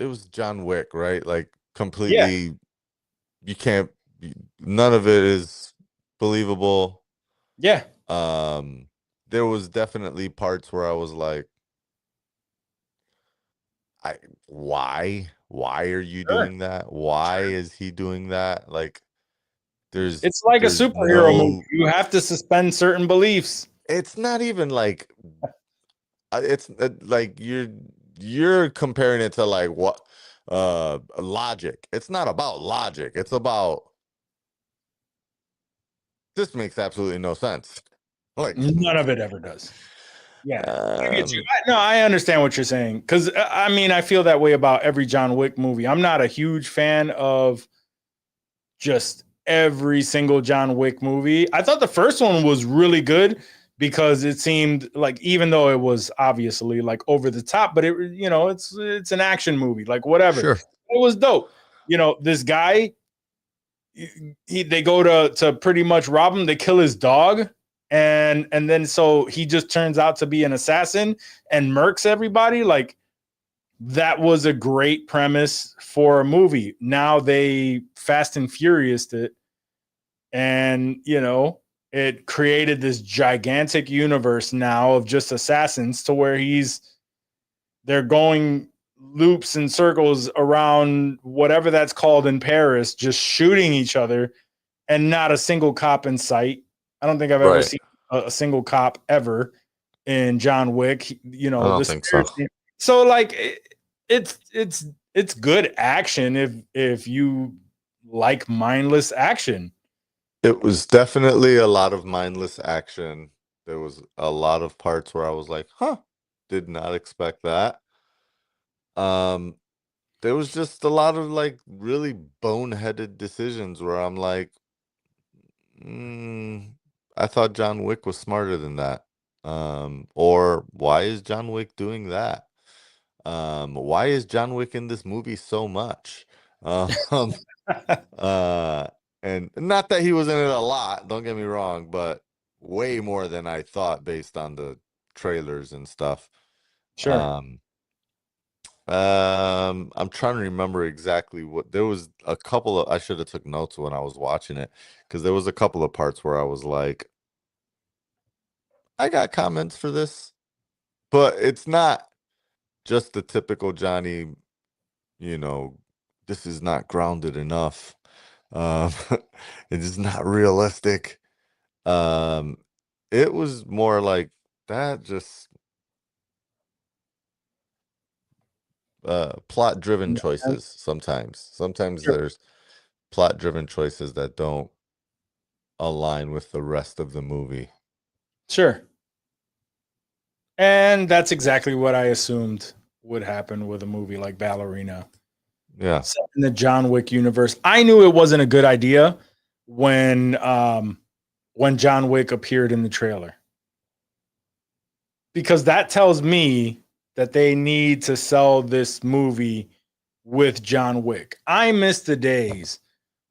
was John Wick, right? Like completely. You can't. None of it is believable. Yeah. There was definitely parts where I was like, why are you doing that? Why is he doing that? Like, it's like a superhero movie. You have to suspend certain beliefs. It's not even like it's like you're comparing it to like what logic. It's not about logic. It's about this makes absolutely no sense. Like none of it ever does. Yeah. I understand what you're saying. Because I mean, I feel that way about every John Wick movie. I'm not a huge fan of just every single John Wick movie. I thought the first one was really good because it seemed like, even though it was obviously like over the top, but it's an action movie, like whatever. Sure. It was dope. This guy, they go to pretty much rob him. They kill his dog. And then so he just turns out to be an assassin and murks everybody. Like, that was a great premise for a movie. Now they Fast and Furious it, and it created this gigantic universe now of just assassins to where they're going loops and circles around whatever that's called in Paris, just shooting each other, and not a single cop in sight. I don't think I've ever seen a single cop ever in John Wick. I don't think so. So like it's good action if you like mindless action. It was definitely a lot of mindless action. There was a lot of parts where I was like, did not expect that. There was just a lot of like really boneheaded decisions where I'm like, I thought John Wick was smarter than that. Or why is John Wick doing that? Why is John Wick in this movie so much? And not that he was in it a lot, don't get me wrong, but way more than I thought based on the trailers and stuff. Sure. I'm trying to remember exactly what there was a couple of I should have took notes when I was watching it because there was a couple of parts where I was like, I got comments for this, but it's not just the typical Johnny, this is not grounded enough. It is not realistic. It was more like that, just plot driven choices sometimes. Sometimes Sure. there's plot driven choices that don't align with the rest of the movie. Sure. And that's exactly what I assumed would happen with a movie like Ballerina. Yeah. Set in the John Wick universe. I knew it wasn't a good idea when John Wick appeared in the trailer. Because that tells me that they need to sell this movie with John Wick. I miss the days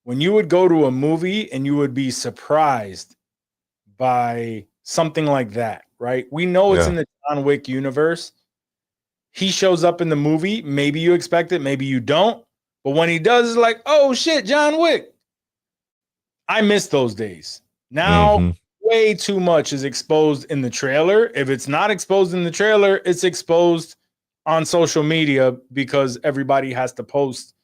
when you would go to a movie and you would be surprised by something like that, right? We know it's in the John Wick universe. He shows up in the movie. Maybe you expect it, maybe you don't. But when he does, it's like, oh shit, John Wick. I miss those days. Now, way too much is exposed in the trailer. If it's not exposed in the trailer, it's exposed on social media because everybody has to post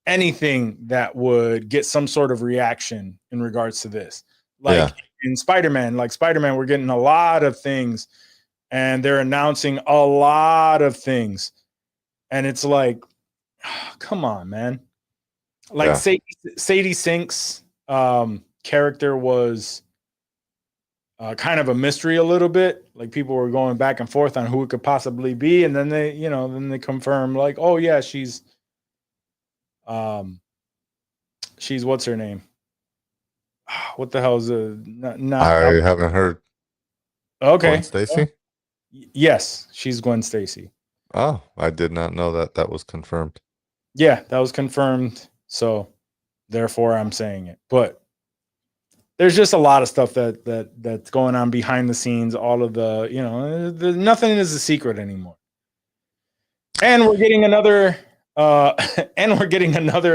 anything that would get some sort of reaction in regards to this. Like in Spider-Man, we're getting a lot of things and they're announcing a lot of things. And it's like, come on, man. Like Sadie Sink's character was kind of a mystery a little bit. Like people were going back and forth on who it could possibly be. And then they confirm like, oh yeah, she's what's her name? What the hell is I haven't heard. Okay. Gwen Stacy? Yes, she's Gwen Stacy. Oh, I did not know that was confirmed. Yeah, that was confirmed. So therefore I'm saying it. But there's just a lot of stuff that's going on behind the scenes. All of the, nothing is a secret anymore. And we're getting another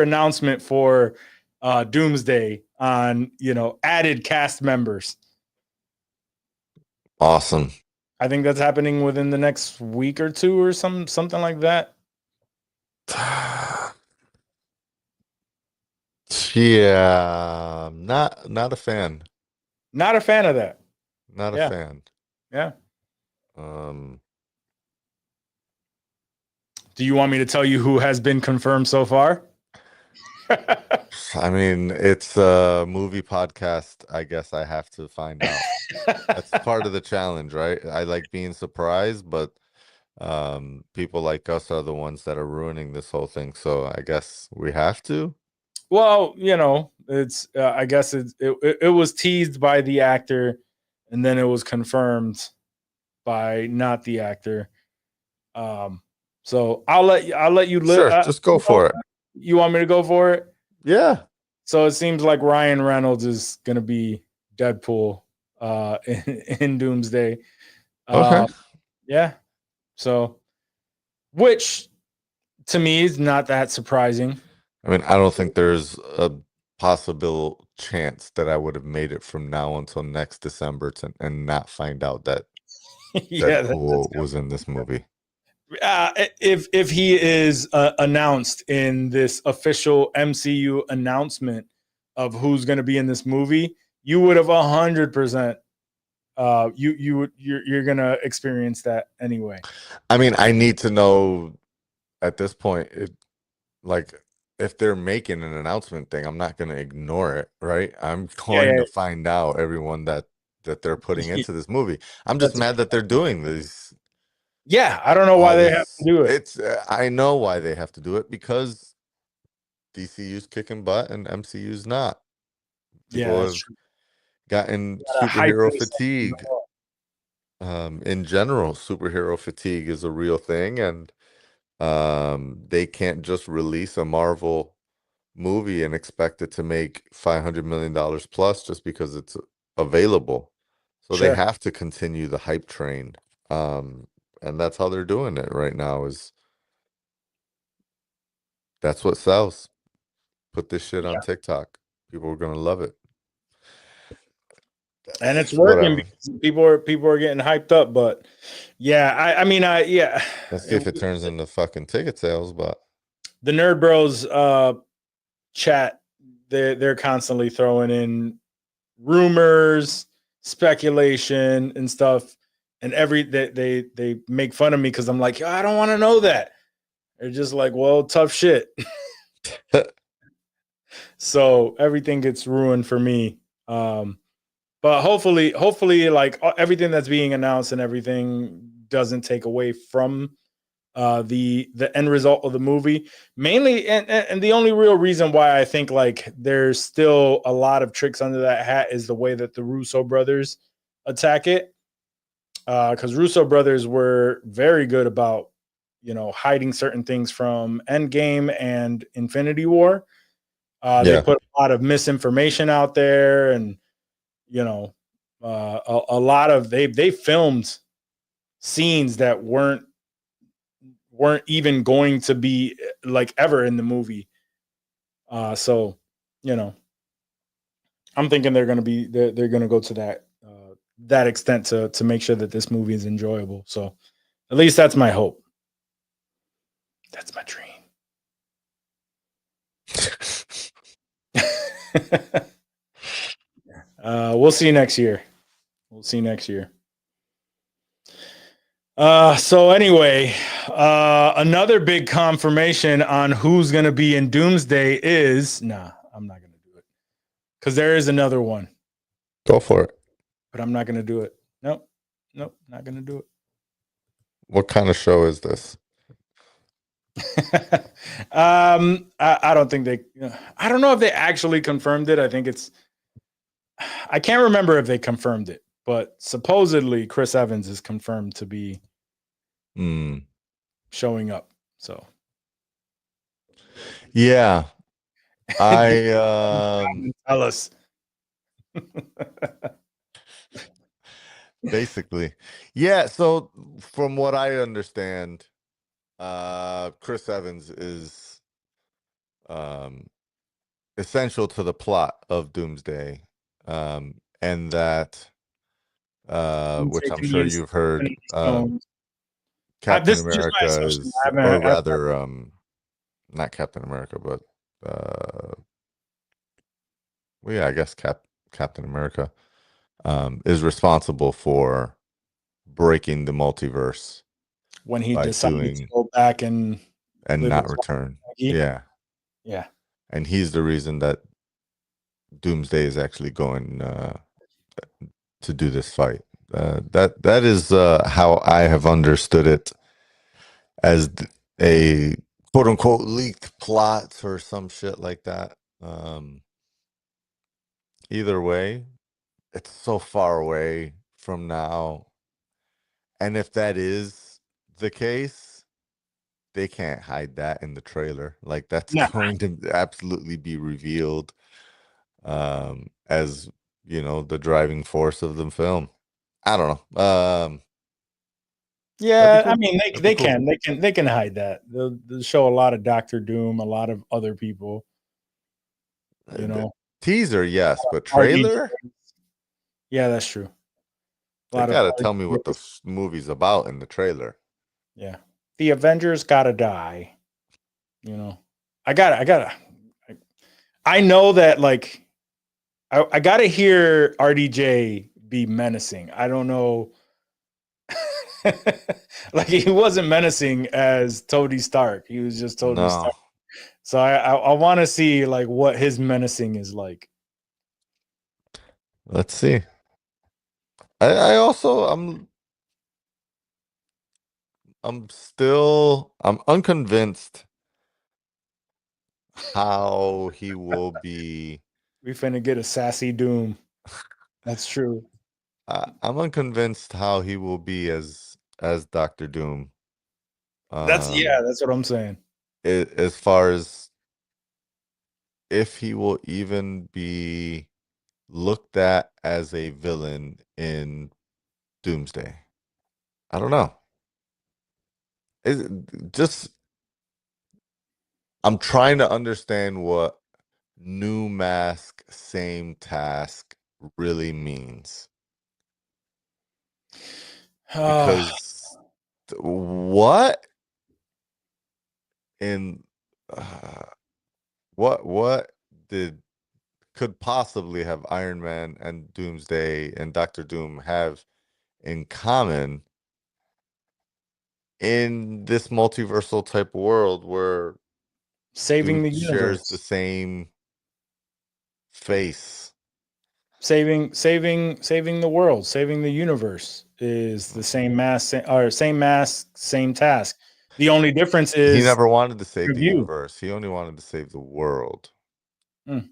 announcement for Doomsday on, added cast members. Awesome. I think that's happening within the next week or two or something like that. Yeah, not a fan. Not a fan of that. Not a fan. Yeah. Do you want me to tell you who has been confirmed so far? I mean, it's a movie podcast. I guess I have to find out. That's part of the challenge, right? I like being surprised, but people like us are the ones that are ruining this whole thing. So I guess we have to. Well, it's I guess it was teased by the actor, and then it was confirmed by not the actor. So I'll let you Sure, just go for it. You want me to go for it? Yeah. So it seems like Ryan Reynolds is gonna be Deadpool in Doomsday. Okay. Yeah. So, which to me is not that surprising. I mean, I don't think there's a possible chance that I would have made it from now until next December and not find out that Deadpool was in this movie. If he is announced in this official MCU announcement of who's going to be in this movie, you would have 100%. You're going to experience that anyway. I mean, I need to know at this point, if they're making an announcement thing, I'm not going to ignore it, right? I'm going to find out everyone that they're putting into this movie. I'm just mad that they're doing this. Yeah, I don't know why they have to do it. I know why they have to do it, because DCU's kicking butt and MCU's not. People have gotten superhero fatigue. In general, superhero fatigue is a real thing, and they can't just release a Marvel movie and expect it to make $500 million plus just because it's available. So they have to continue the hype train. And that's how they're doing it right now. That's what sells. Put this shit on TikTok. People are gonna love it. And it's working because people are getting hyped up. But I mean, let's see if it turns into fucking ticket sales. But the Nerd Bros chat, they're constantly throwing in rumors, speculation, and stuff. And they make fun of me because I'm like, I don't want to know that. They're just like, well, tough shit. So everything gets ruined for me But hopefully, like everything that's being announced and everything doesn't take away from the end result of the movie. Mainly, and the only real reason why I think like there's still a lot of tricks under that hat is the way that the Russo brothers attack it. Because Russo brothers were very good about hiding certain things from Endgame and Infinity War. They Yeah. put a lot of misinformation out there, and a lot of they filmed scenes that weren't even going to be like ever in the movie. So I'm thinking they're going to be they're going to go to that extent to make sure that this movie is enjoyable. So at least that's my hope. That's my dream. We'll see next year. So anyway, another big confirmation on who's going to be in Doomsday is I'm not going to do it because there is another one. Go for it. But I'm not going to do it. Nope, not going to do it. What kind of show is this? I don't think I don't know if they actually confirmed it. I think I can't remember if they confirmed it, but supposedly Chris Evans is confirmed to be showing up. So yeah, I tell us. Basically, yeah. So from what I understand, Chris Evans is essential to the plot of Doomsday, and that which I'm sure you've heard, Captain America is, or rather, not Captain America, but well, yeah, I guess Captain America is responsible for breaking the multiverse when he decided to go back and not return. Yeah. And he's the reason that Doomsday is actually going to do this fight. That is how I have understood it, as a quote unquote leaked plot or some shit like that. Either way, it's so far away from now. And if that is the case, they can't hide that in the trailer. Like, that's going to absolutely be revealed as, the driving force of the film. I don't know. Yeah, cool. I mean, they can hide that. They'll show a lot of Doctor Doom, a lot of other people. The teaser, yes, but trailer? Yeah, that's true. They gotta tell me what the movie's about in the trailer. Yeah, the Avengers gotta die. I know that, like, I gotta hear RDJ be menacing. I don't know. Like, he wasn't menacing as Tony Stark. He was just Tony Stark. So I want to see like what his menacing is like. Let's see. I also I'm unconvinced how he will be. We finna get a sassy Doom. That's true. I'm unconvinced how he will be as Dr. Doom. That's what I'm saying. As far as if he will even be looked at as a villain in Doomsday, I don't know. I'm trying to understand what new mask, same task really means. Because what could possibly have Iron Man and Doomsday and Doctor Doom have in common in this multiversal type world where saving Doom the shares universe the same face? saving the world, saving the universe is the same same task. The only difference He is never wanted to save the review. universe. He only wanted to save the world. Mm.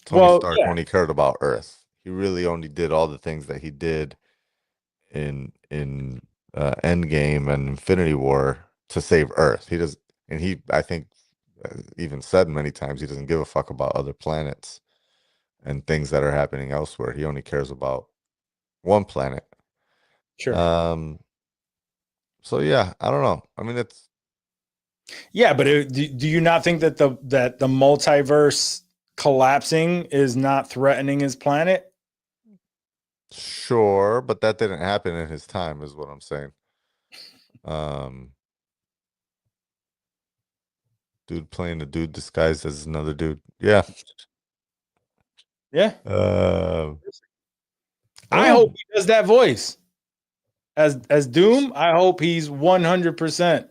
Tony Well, Stark yeah, only cared about Earth. He really only did all the things that he did in Endgame and Infinity War to save Earth. He does, and he, I think, even said many times he doesn't give a fuck about other planets and things that are happening elsewhere. He only cares about one planet. sure. So yeah, I don't know. I mean, it's Yeah, but do you not think that the multiverse collapsing is not threatening his planet? sure, but that didn't happen in his time, is what I'm saying. Dude playing a dude disguised as another dude. Yeah. Yeah. I Well, hope he does that voice as Doom. I hope he's 100%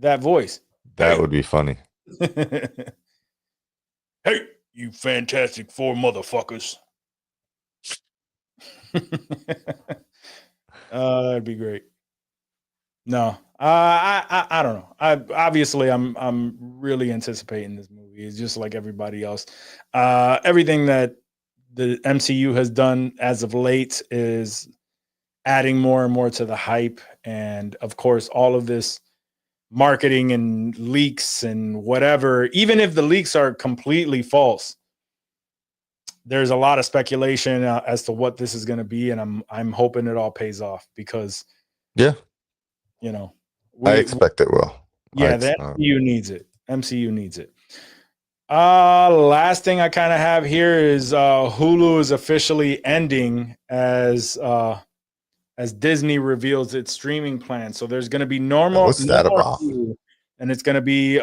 that voice. that Hey. would be funny. Hey, you Fantastic Four motherfuckers. That'd be great. No, I don't know. I'm really anticipating this movie. It's just like everybody else. Everything that the MCU has done as of late is adding more and more to the hype, and of course, all of this marketing and leaks and whatever. Even if the leaks are completely false, there's a lot of speculation as to what this is going to be, and I'm hoping it all pays off because Yeah, you know I we expect it will. yeah, the MCU needs it. MCU needs it. Last thing I kind of have here is Hulu is officially ending as Disney reveals its streaming plan. So there's going to be no What's that more about? Hulu, and it's going to be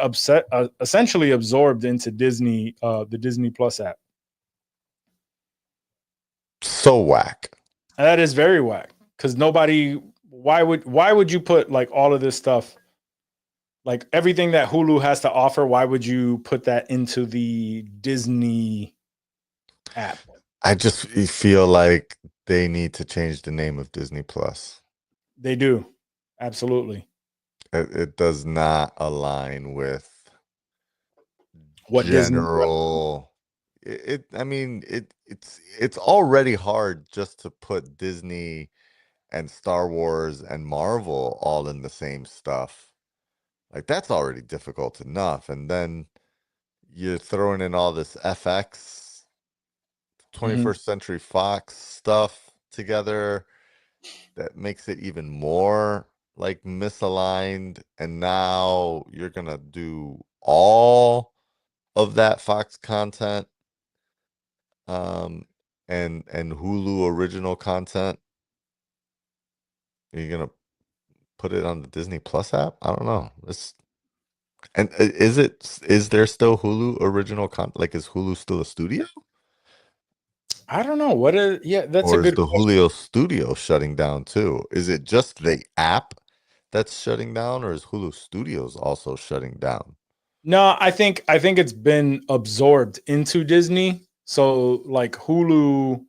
essentially absorbed into Disney, the Disney Plus app. So whack. And that is very whack because nobody. Why would you put like all of this stuff, like everything that Hulu has to offer? Why would you put that into the Disney app? I just feel like they need to change the name of Disney Plus. They do, absolutely. It does not align with What general. I mean, it's already hard just to put Disney and Star Wars and Marvel all in the same stuff. Like that's already difficult enough, and then you're throwing in all this FX, 21st Century Fox stuff together that makes it even more like misaligned. And now you're gonna do all of that Fox content, and Hulu original content. Are you gonna put it on the Disney Plus app? I don't know. And is there still Hulu original content? Like, is Hulu still a studio? I don't know what is. Yeah, that's Or a is good the question. Julio studio shutting down too? Is it just the app that's shutting down, or is Hulu Studios also shutting down? No, I think it's been absorbed into Disney. So like Hulu,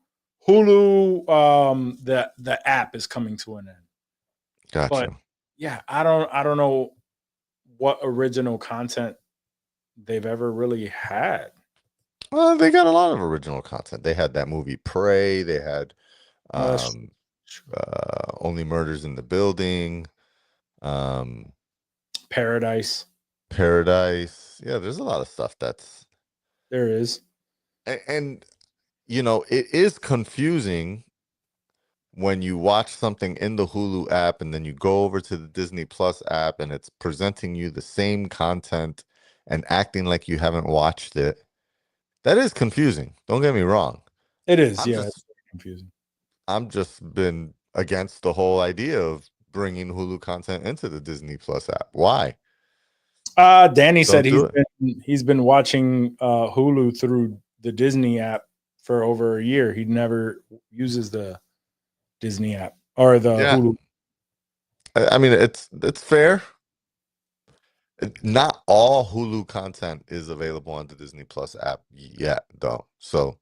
the app is coming to an end. Gotcha. But yeah, I don't know what original content they've ever really had. Well, they got a lot of original content. They had that movie Prey. They had Uh, Only Murders in the Building, Paradise. Paradise. Yeah, there's a lot of stuff that's There is. and you know, it is confusing when you watch something in the Hulu app and then you go over to the Disney Plus app and it's presenting you the same content and acting like you haven't watched it. That is confusing. Don't get me wrong. It is. I'm Yeah, just it's confusing. I'm just been against the whole idea of bringing Hulu content into the Disney Plus app. Why? Danny said Don't do it. he's been watching Hulu through the Disney app for over a year. He never uses the Disney app or the Yeah. Hulu. I mean, it's fair. Not all Hulu content is available on the Disney Plus app yet, though. So,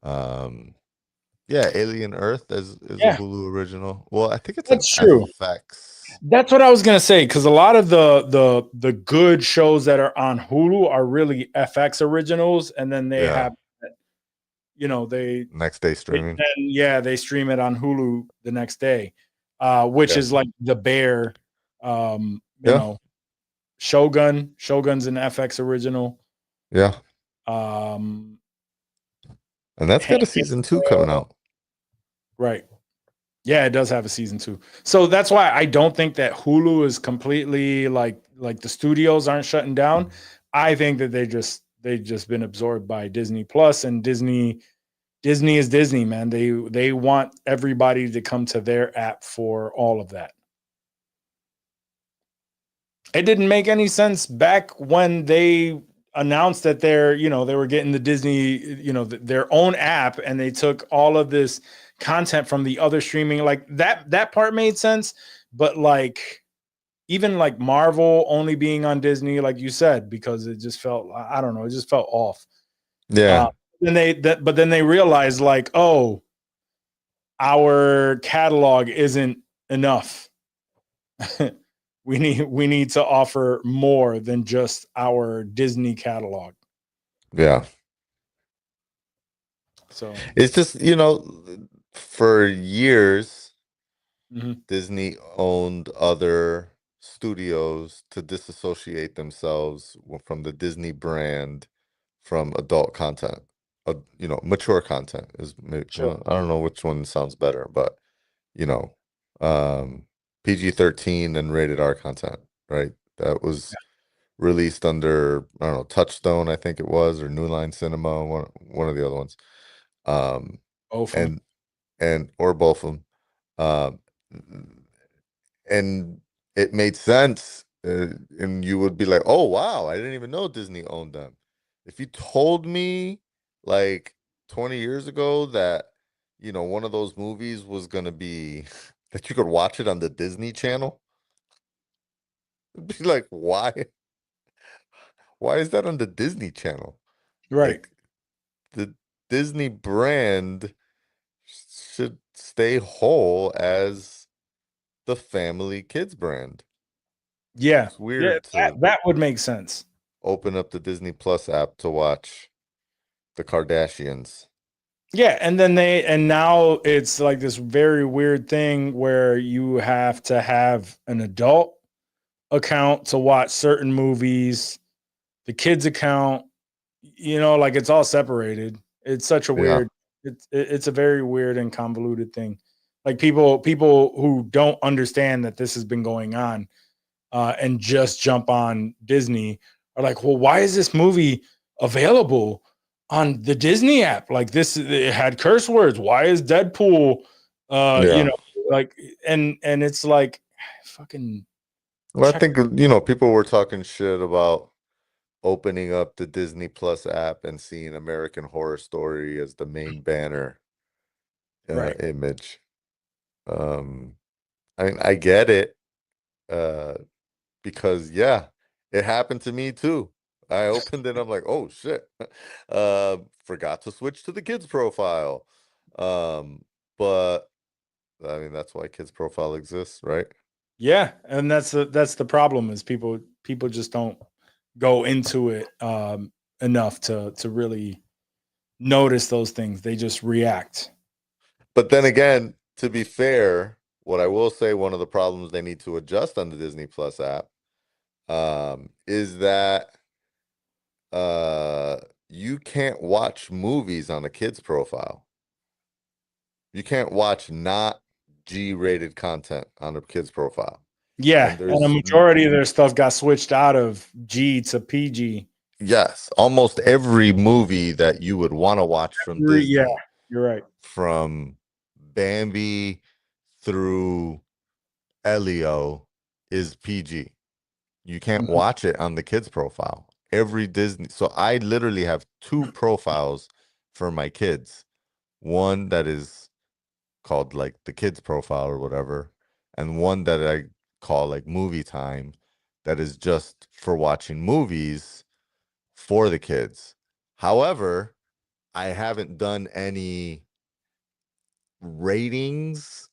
Yeah, Alien Earth is a Yeah, Hulu original. Well, I think it's an that's true. FX. That's what I was gonna say because a lot of the good shows that are on Hulu are really FX originals, and then they Yeah, have, you know, next day streaming. they stream it on Hulu the next day, which Yeah, is like The Bear, you yeah, know, Shogun. Shogun's an FX original. yeah. Um, And that's got a Handmaid's season 2 coming Tale, out. right? Yeah, it does have a season 2. So that's why I don't think that Hulu is completely like the studios aren't shutting down. I think that they just been absorbed by Disney Plus, and Disney is Disney, man. They want everybody to come to their app for all of that. It didn't make any sense back when they announced that they were getting the Disney, their own app, and they took all of this content from the other streaming. Like that part made sense, but like even like Marvel only being on Disney, like you said, because it just felt, I don't know, it just felt off. Uh, Yeah, but then they realized like, oh, our catalog isn't enough. we need to offer more than just our Disney catalog. yeah. So It's just, for years, mhm, Disney owned other studios to disassociate themselves from the Disney brand from adult content. Mature content is maybe, sure. I don't know which one sounds better, but you know, um, PG-13 and rated R content, right? That was released under, I don't know, Touchstone, I think it was, or New Line Cinema, one of the other ones. Um, Both of them. and or both of them. Um, and it made sense. And you would be like, oh, wow, I didn't even know Disney owned them. If you told me like 20 years ago that, one of those movies was going to be that you could watch it on the Disney Channel, I'd be like, why? Why is that on the Disney Channel? Right. Like the Disney brand should stay whole as the family kids brand. Yeah. It's Yeah. weird That, to that would make sense. open up the Disney Plus app to watch the Kardashians. Yeah. And now it's like this very weird thing where you have to have an adult account to watch certain movies, the kids account, like it's all separated. It's such a Yeah. weird, it's a very weird and convoluted thing. Like people who don't understand that this has been going on, and just jump on Disney are like, well, why is this movie available on the Disney app? Like this, it had curse words. Why is Deadpool, Yeah. like, and it's like, fucking Well, I check. think, people were talking shit about opening up the Disney Plus app and seeing American Horror Story as the main banner Right. image. I mean, I get it, uh, because yeah, it happened to me too. I opened it, I'm like, oh shit. Forgot to switch to the kids profile. But I mean, that's why kids profile exists, right? Yeah, and that's the problem is people just don't go into it enough to really notice those things. They just react. But then again, to be fair, what I will say, one of the problems they need to adjust on the Disney Plus app, is that uh, you can't watch movies on a kid's profile. You can't watch not G-rated content on a kid's profile. Yeah, And and a there's majority of their stuff got switched out of G to PG. yes, almost every movie that you would want to watch from Yeah, Disney, you're right. from Bambi through Elio, is PG. You can't Mhm. watch it on the kids profile. Every Disney. So I literally have two profiles for my kids. One that is called like the kids profile or whatever, and one that I call like movie time, that is just for watching movies for the kids. However, I haven't done any ratings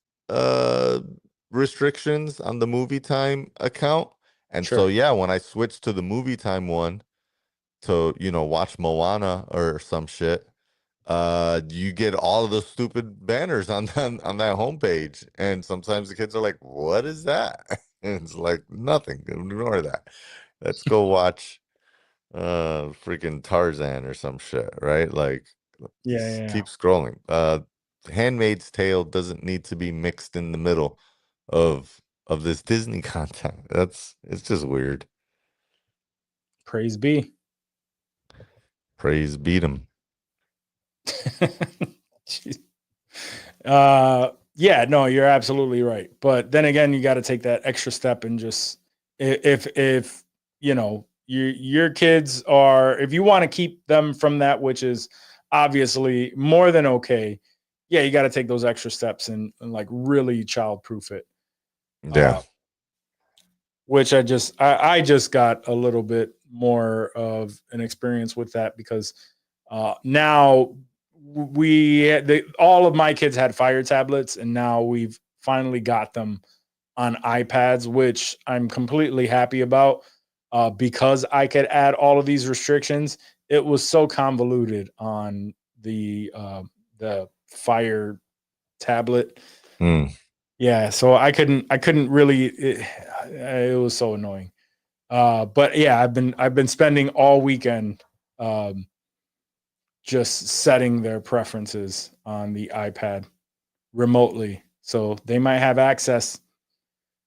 restrictions on the movie time account. And so Sure. yeah, when I switched to the movie time one to, watch Moana or some shit, you get all of those stupid banners on that homepage. And sometimes the kids are like, "What is that?" And it's like, nothing. Ignore that. Let's go watch freaking Tarzan or some shit, right? Like, Yeah. keep scrolling. Handmaid's Tale doesn't need to be mixed in the middle of this Disney content. It's just weird. Praise be. Praise beat 'em. Jeez. Yeah, no, you're absolutely right. But then again, you got to take that extra step and just if your kids are, if you want to keep them from that, which is obviously more than okay, yeah, you got to take those extra steps and like really childproof it. Yeah. Which I just got a little bit more of an experience with that because now all of my kids had Fire tablets, and now we've finally got them on iPads, which I'm completely happy about because I could add all of these restrictions. It was so convoluted on the Fire tablet. Yeah, so I couldn't really. It was so annoying. But yeah, I've been spending all weekend just setting their preferences on the iPad remotely, so they might have access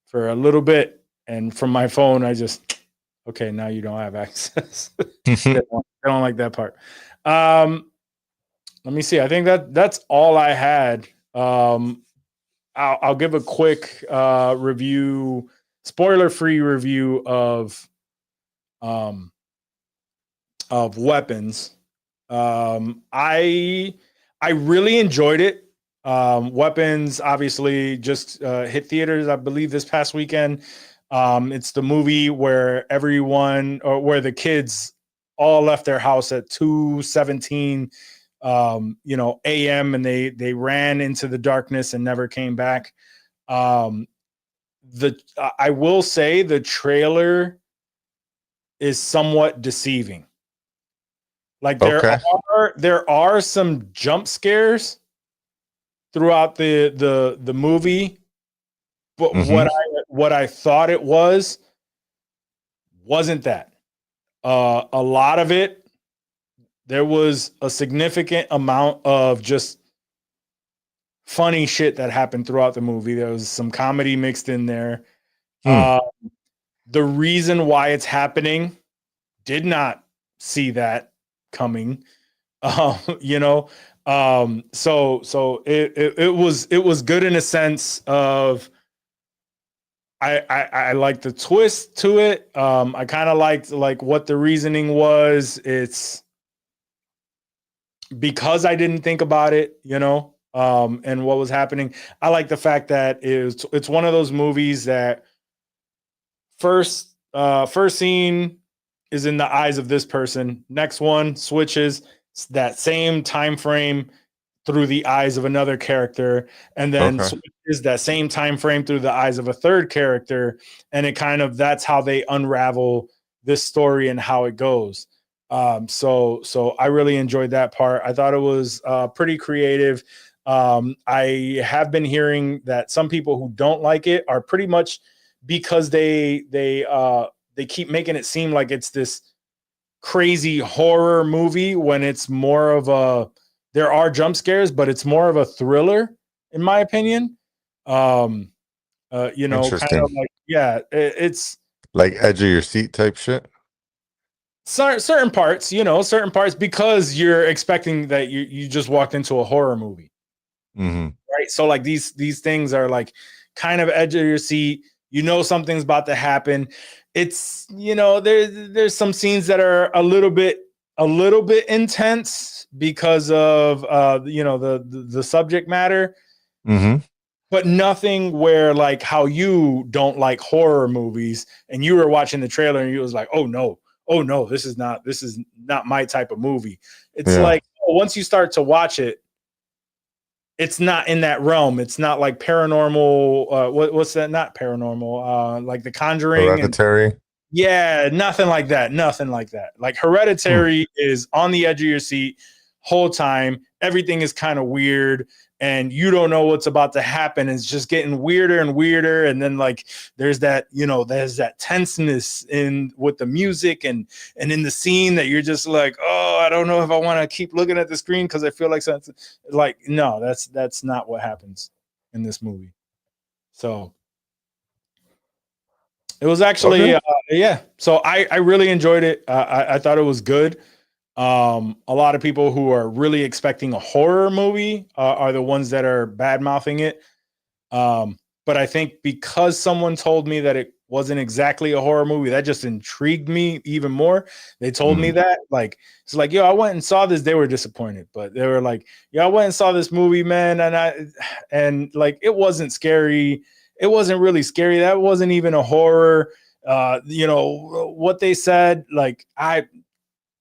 for a little bit, and from my phone, I just okay. Now you don't have access. I don't like that part. Let me see. I think that's all I had. I'll give a quick review, spoiler-free review of Weapons. I really enjoyed it. Weapons obviously just hit theaters, I believe, this past weekend. It's the movie where where the kids all left their house at 2:17 a.m. and they ran into the darkness and never came back. I will say the trailer is somewhat deceiving. Like there are some jump scares throughout the movie, but what I thought it wasn't that. A lot of it, there was a significant amount of just funny shit that happened throughout the movie. There was some comedy mixed in there. The reason why it's happening, did not see that coming. So it was good in a sense of I like the twist to it. I kind of liked like what the reasoning was. It's because I didn't think about it, and what was happening. I like the fact that it's one of those movies that first scene is in the eyes of this person. Next one switches that same time frame through the eyes of another character, and then switches that same time frame through the eyes of a third character, and it that's how they unravel this story and how it goes. So I really enjoyed that part. I thought it was pretty creative. I have been hearing that some people who don't like it are pretty much because they keep making it seem like it's this crazy horror movie when it's more of there are jump scares, but it's more of a thriller, in my opinion. Kind of like, yeah, it's like edge of your seat type shit. Certain parts, because you're expecting that you just walked into a horror movie, right? So like these things are like kind of edge of your seat. Something's about to happen. It's there's some scenes that are a little bit intense because of the subject matter, but nothing where like how you don't like horror movies and you were watching the trailer and you was like, oh no, this is not my type of movie. It's like once you start to watch it, it's not in that realm. It's not like paranormal. What's that? Not paranormal. Like The Conjuring. Hereditary. Yeah, nothing like that. Nothing like that. Like Hereditary is on the edge of your seat whole time. Everything is kind of weird and you don't know what's about to happen. It's just getting weirder and weirder. And then like there's that, there's that tenseness in with the music and in the scene that you're just like, oh, I don't know if I want to keep looking at the screen because I feel like something like no, that's not what happens in this movie. So it was actually, yeah. So I really enjoyed it. I thought it was good. A lot of people who are really expecting a horror movie are the ones that are bad mouthing it. But I think because someone told me that it wasn't exactly a horror movie, that just intrigued me even more. They told me that, like, it's like, yo, I went and saw this. They were disappointed, but they were like, yeah, I went and saw this movie, man, and like it wasn't scary. It wasn't really scary. That wasn't even a horror. What they said, like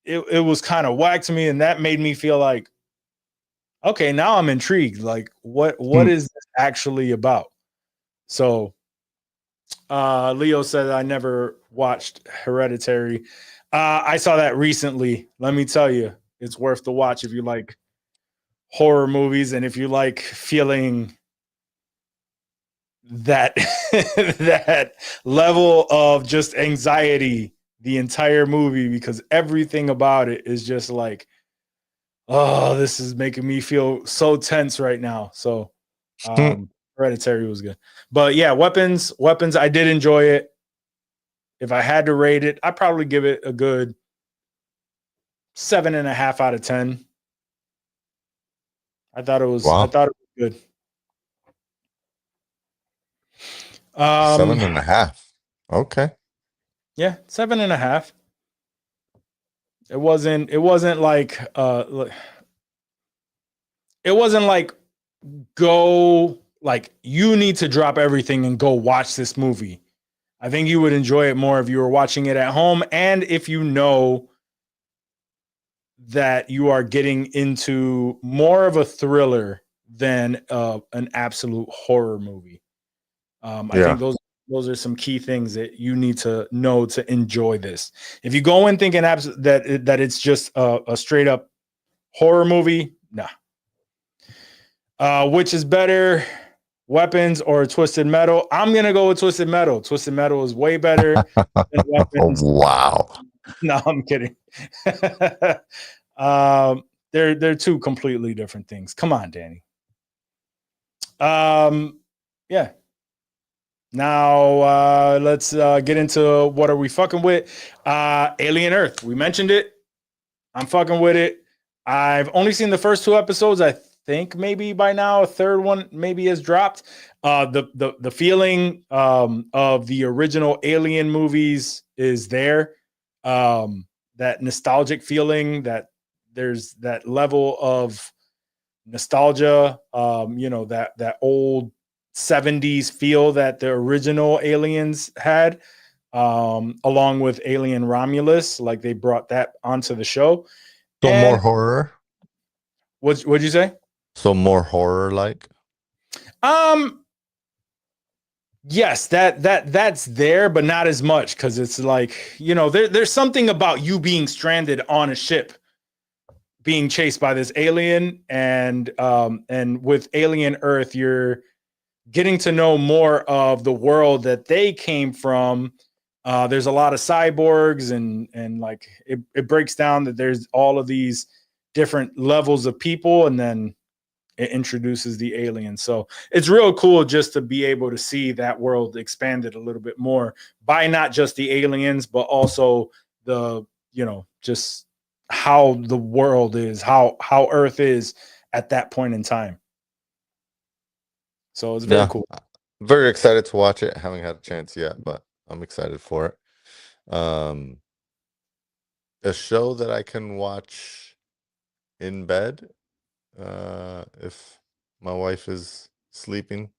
it was kind of whack to me, and that made me feel like, okay, now I'm intrigued. Like, what is this actually about? So, Leo said I never watched Hereditary. I saw that recently. Let me tell you, it's worth the watch if you like horror movies and if you like feeling that that level of just anxiety the entire movie, because everything about it is just like, oh, this is making me feel so tense right now. So Hereditary was good. But yeah, weapons, I did enjoy it. If I had to rate it, I'd probably give it a good 7.5 out of 10. I thought it was good. 7.5. Okay. Yeah, 7.5. It wasn't like go, like you need to drop everything and go watch this movie. I think you would enjoy it more if you were watching it at home and if you know that you are getting into more of a thriller than an absolute horror movie. I think those are some key things that you need to know to enjoy this. If you go in thinking that it's just a straight up horror movie, nah. Which is better, Weapons or Twisted Metal? I'm gonna go with Twisted Metal. Twisted Metal is way better than Weapons. Wow. No, I'm kidding. They're two completely different things. Come on, Danny. Yeah. Now let's get into what are we fucking with. Alien Earth. We mentioned it. I'm fucking with it. I've only seen the first 2 episodes. I think maybe by now a third one maybe has dropped. The feeling of the original Alien movies is there. That nostalgic feeling, that there's that level of nostalgia, that old 70s feel that the original Aliens had, along with Alien Romulus. Like they brought that onto the show. So more horror. What'd you say? So more horror like? Yes, that's there, but not as much, because it's like, there's something about you being stranded on a ship, being chased by this alien, and with Alien Earth, you're getting to know more of the world that they came from. There's a lot of cyborgs, and like it breaks down that there's all of these different levels of people, and then it introduces the aliens. So it's real cool just to be able to see that world expanded a little bit more by not just the aliens, but also the, just how the world is, how Earth is at that point in time. So it's very cool. Very excited to watch it. Haven't had a chance yet, but I'm excited for it. A show that I can watch in bed, if my wife is sleeping,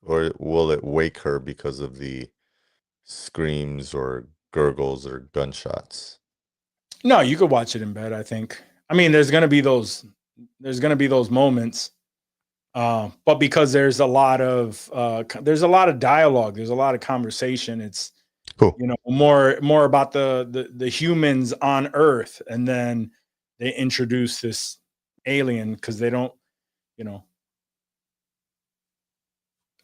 or will it wake her because of the screams or gurgles or gunshots? No, you could watch it in bed, I think. I mean, there's gonna be those moments. But because there's a lot of dialogue, there's a lot of conversation. It's Cool. more about the humans on Earth, and then they introduce this alien because they don't, you know.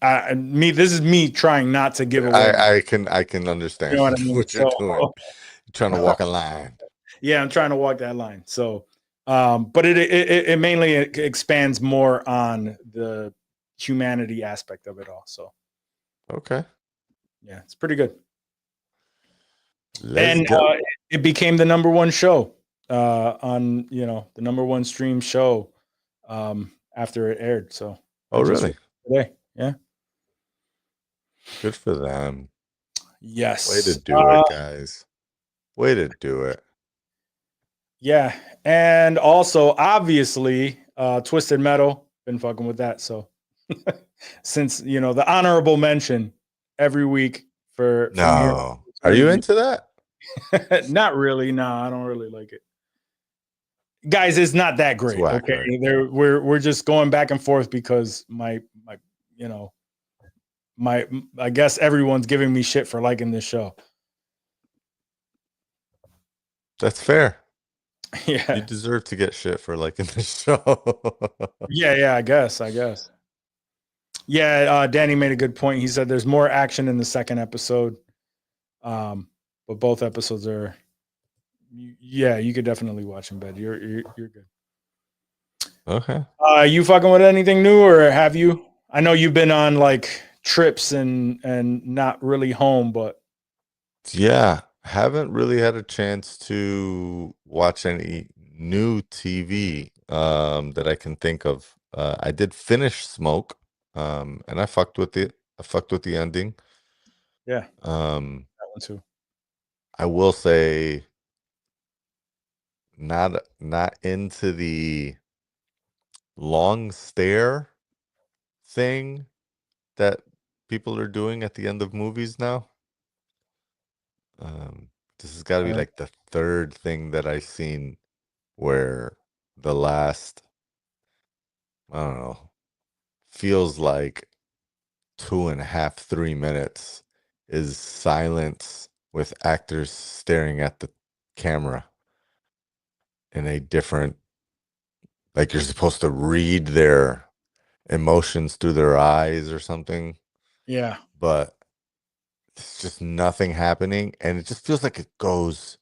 This is me trying not to give away. I can understand You know what I mean? what you're So- doing. You're trying to walk a line. Yeah, I'm trying to walk that line. So, but it mainly expands more on the humanity aspect of it all. So, Okay. yeah, it's pretty good. Let's And go. it became the number one show on the number one stream show after it aired. So, Oh, I just really? today, yeah, Good for them. yes, Way to do it, guys. Way to do it. yeah, and also obviously, Twisted Metal, been fucking with that. So, since the honorable mention every week for No. Are you into that? Not really. No, I don't really like it. Guys, it's not that great. whack, Okay. right? We're just going back and forth because my I guess everyone's giving me shit for liking this show. That's fair. You Yeah. deserve to get shit for liking the show. Yeah, I guess. Yeah, Danny made a good point. He said there's more action in the second episode. But both episodes are you could definitely watch in bed. You're good. Okay. You fucking with anything new, or have you? I know you've been on like trips and not really home, but Yeah, haven't really had a chance to watch any new TV that I can think of. I did finish Smoke, and I fucked with it. I fucked with the ending. yeah, Um, that one too. I will say not into the long stare thing that people are doing at the end of movies now. This has got to be Alright. like the third thing that I've seen where the last, I don't know, feels like 2.5, 3 minutes is silence with actors staring at the camera in a different, like you're supposed to read their emotions through their eyes or something, Yeah, but it's just nothing happening, and it just feels like it goes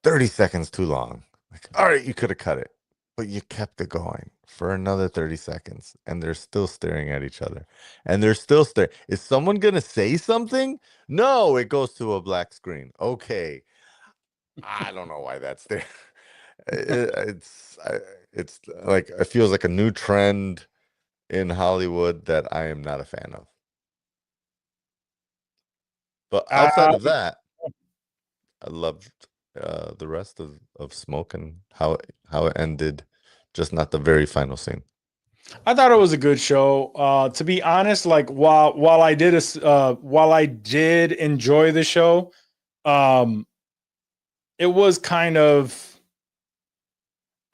30 seconds too long. Like, all right, you could have cut it, but you kept it going for another 30 seconds, and they're still staring at each other, and they're still staring. Is someone gonna say something? No, it goes to a black screen. Okay, I don't know why that's there. It's like it feels like a new trend in Hollywood that I am not a fan of. But outside of that, I loved the rest of Smoke and how it ended, just not the very final scene. I thought it was a good show. To be honest, like while I did enjoy the show, it was kind of,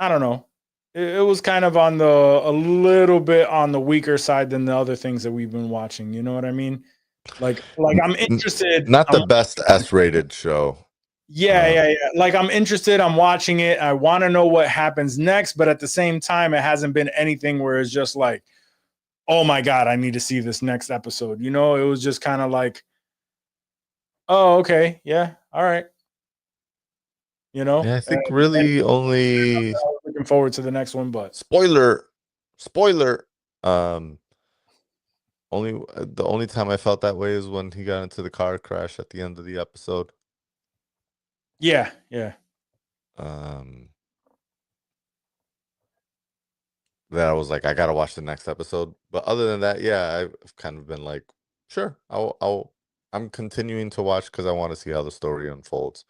I don't know. It was kind of a little bit on the weaker side than the other things that we've been watching. You know what I mean? Like I'm interested. Not the best S-rated show. Yeah. Like I'm interested. I'm watching it. I want to know what happens next, but at the same time, it hasn't been anything where it's just like, oh my God, I need to see this next episode. It was just kind of like, oh, okay, yeah, all right. Yeah, I think really only looking forward to the next one, but spoiler. The only time I felt that way is when he got into the car crash at the end of the episode. yeah. That I was like, I gotta watch the next episode. But other than that, yeah, I've kind of been like, sure, I'm continuing to watch because I want to see how the story unfolds.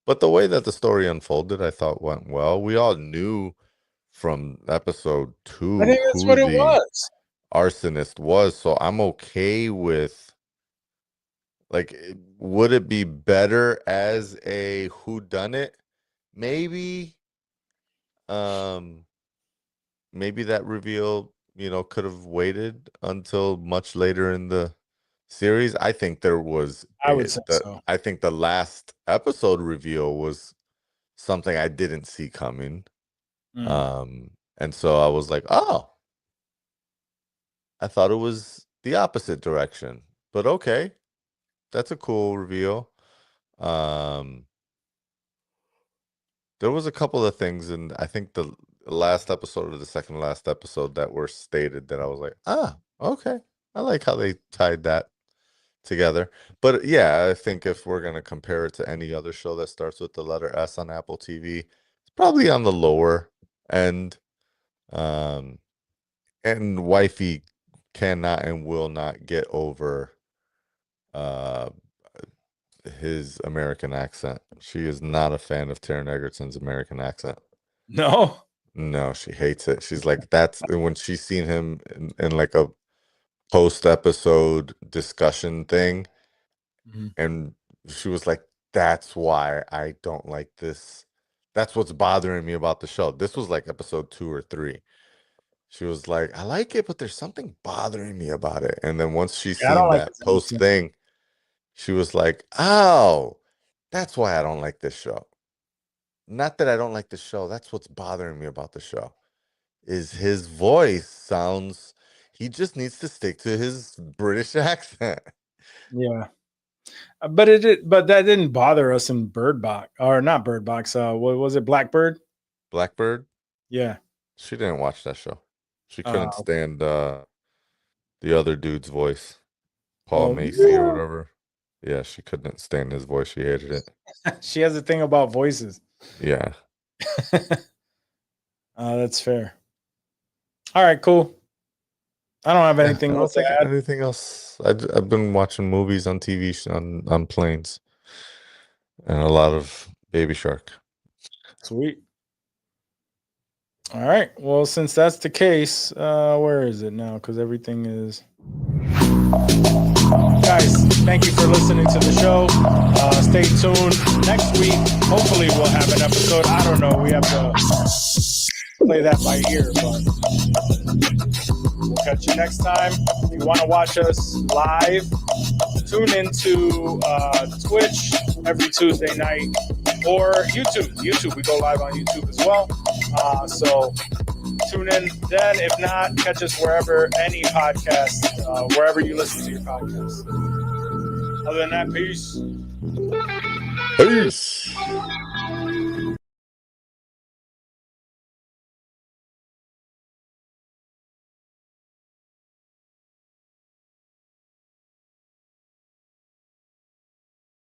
But the way that the story unfolded, I thought went well. We all knew from episode 2 I think that's who what it the was. arsonist was, so I'm okay with Like, would it be better as a whodunit? Maybe. Maybe that reveal, could have waited until much later in the series. I think there was I would say so. I think the last episode reveal was something I didn't see coming. And so I was like, oh, I thought it was the opposite direction, but okay, that's a cool reveal. There was a couple of things, and I think the last episode or the second to last episode that were stated that I was like, okay, I like how they tied that together. But yeah, I think if we're gonna compare it to any other show that starts with the letter S on Apple TV, it's probably on the lower end. And wifey cannot and will not get over his American accent. She is not a fan of Taron Egerton's American accent. No. No, she hates it. She's like, that's when she's seen him in like a post-episode discussion thing. And she was like, that's why I don't like this. That's what's bothering me about the show. This was like episode 2 or 3. She was like, I like it, but there's something bothering me about it. And then once she's seen that post thing, she was like, oh, that's why I don't like this show. Not that I don't like the show. That's what's bothering me about the show. Is his voice sounds, he just needs to stick to his British accent. Yeah. But that didn't bother us in Bird Box, or not Bird Box. What was it? Blackbird? Blackbird? Yeah. She didn't watch that show. She couldn't stand the other dude's voice. Paul Macy or whatever. Yeah, she couldn't stand his voice. She hated it. She has a thing about voices. Yeah. That's fair. All right, cool. I don't have anything else to add. Anything else? I've been watching movies on TV on planes, and a lot of Baby Shark. Sweet. All right. Well, since that's the case, where is it now? Because everything is. Guys, thank you for listening to the show. Stay tuned. Next week, hopefully, we'll have an episode. I don't know. We have to play that by ear, but we'll catch you next time. If you want to watch us live, tune into Twitch every Tuesday night or YouTube. We go live on YouTube as well. So tune in then. If not, catch us wherever any podcast, wherever you listen to your podcast. Other than that, peace. Peace.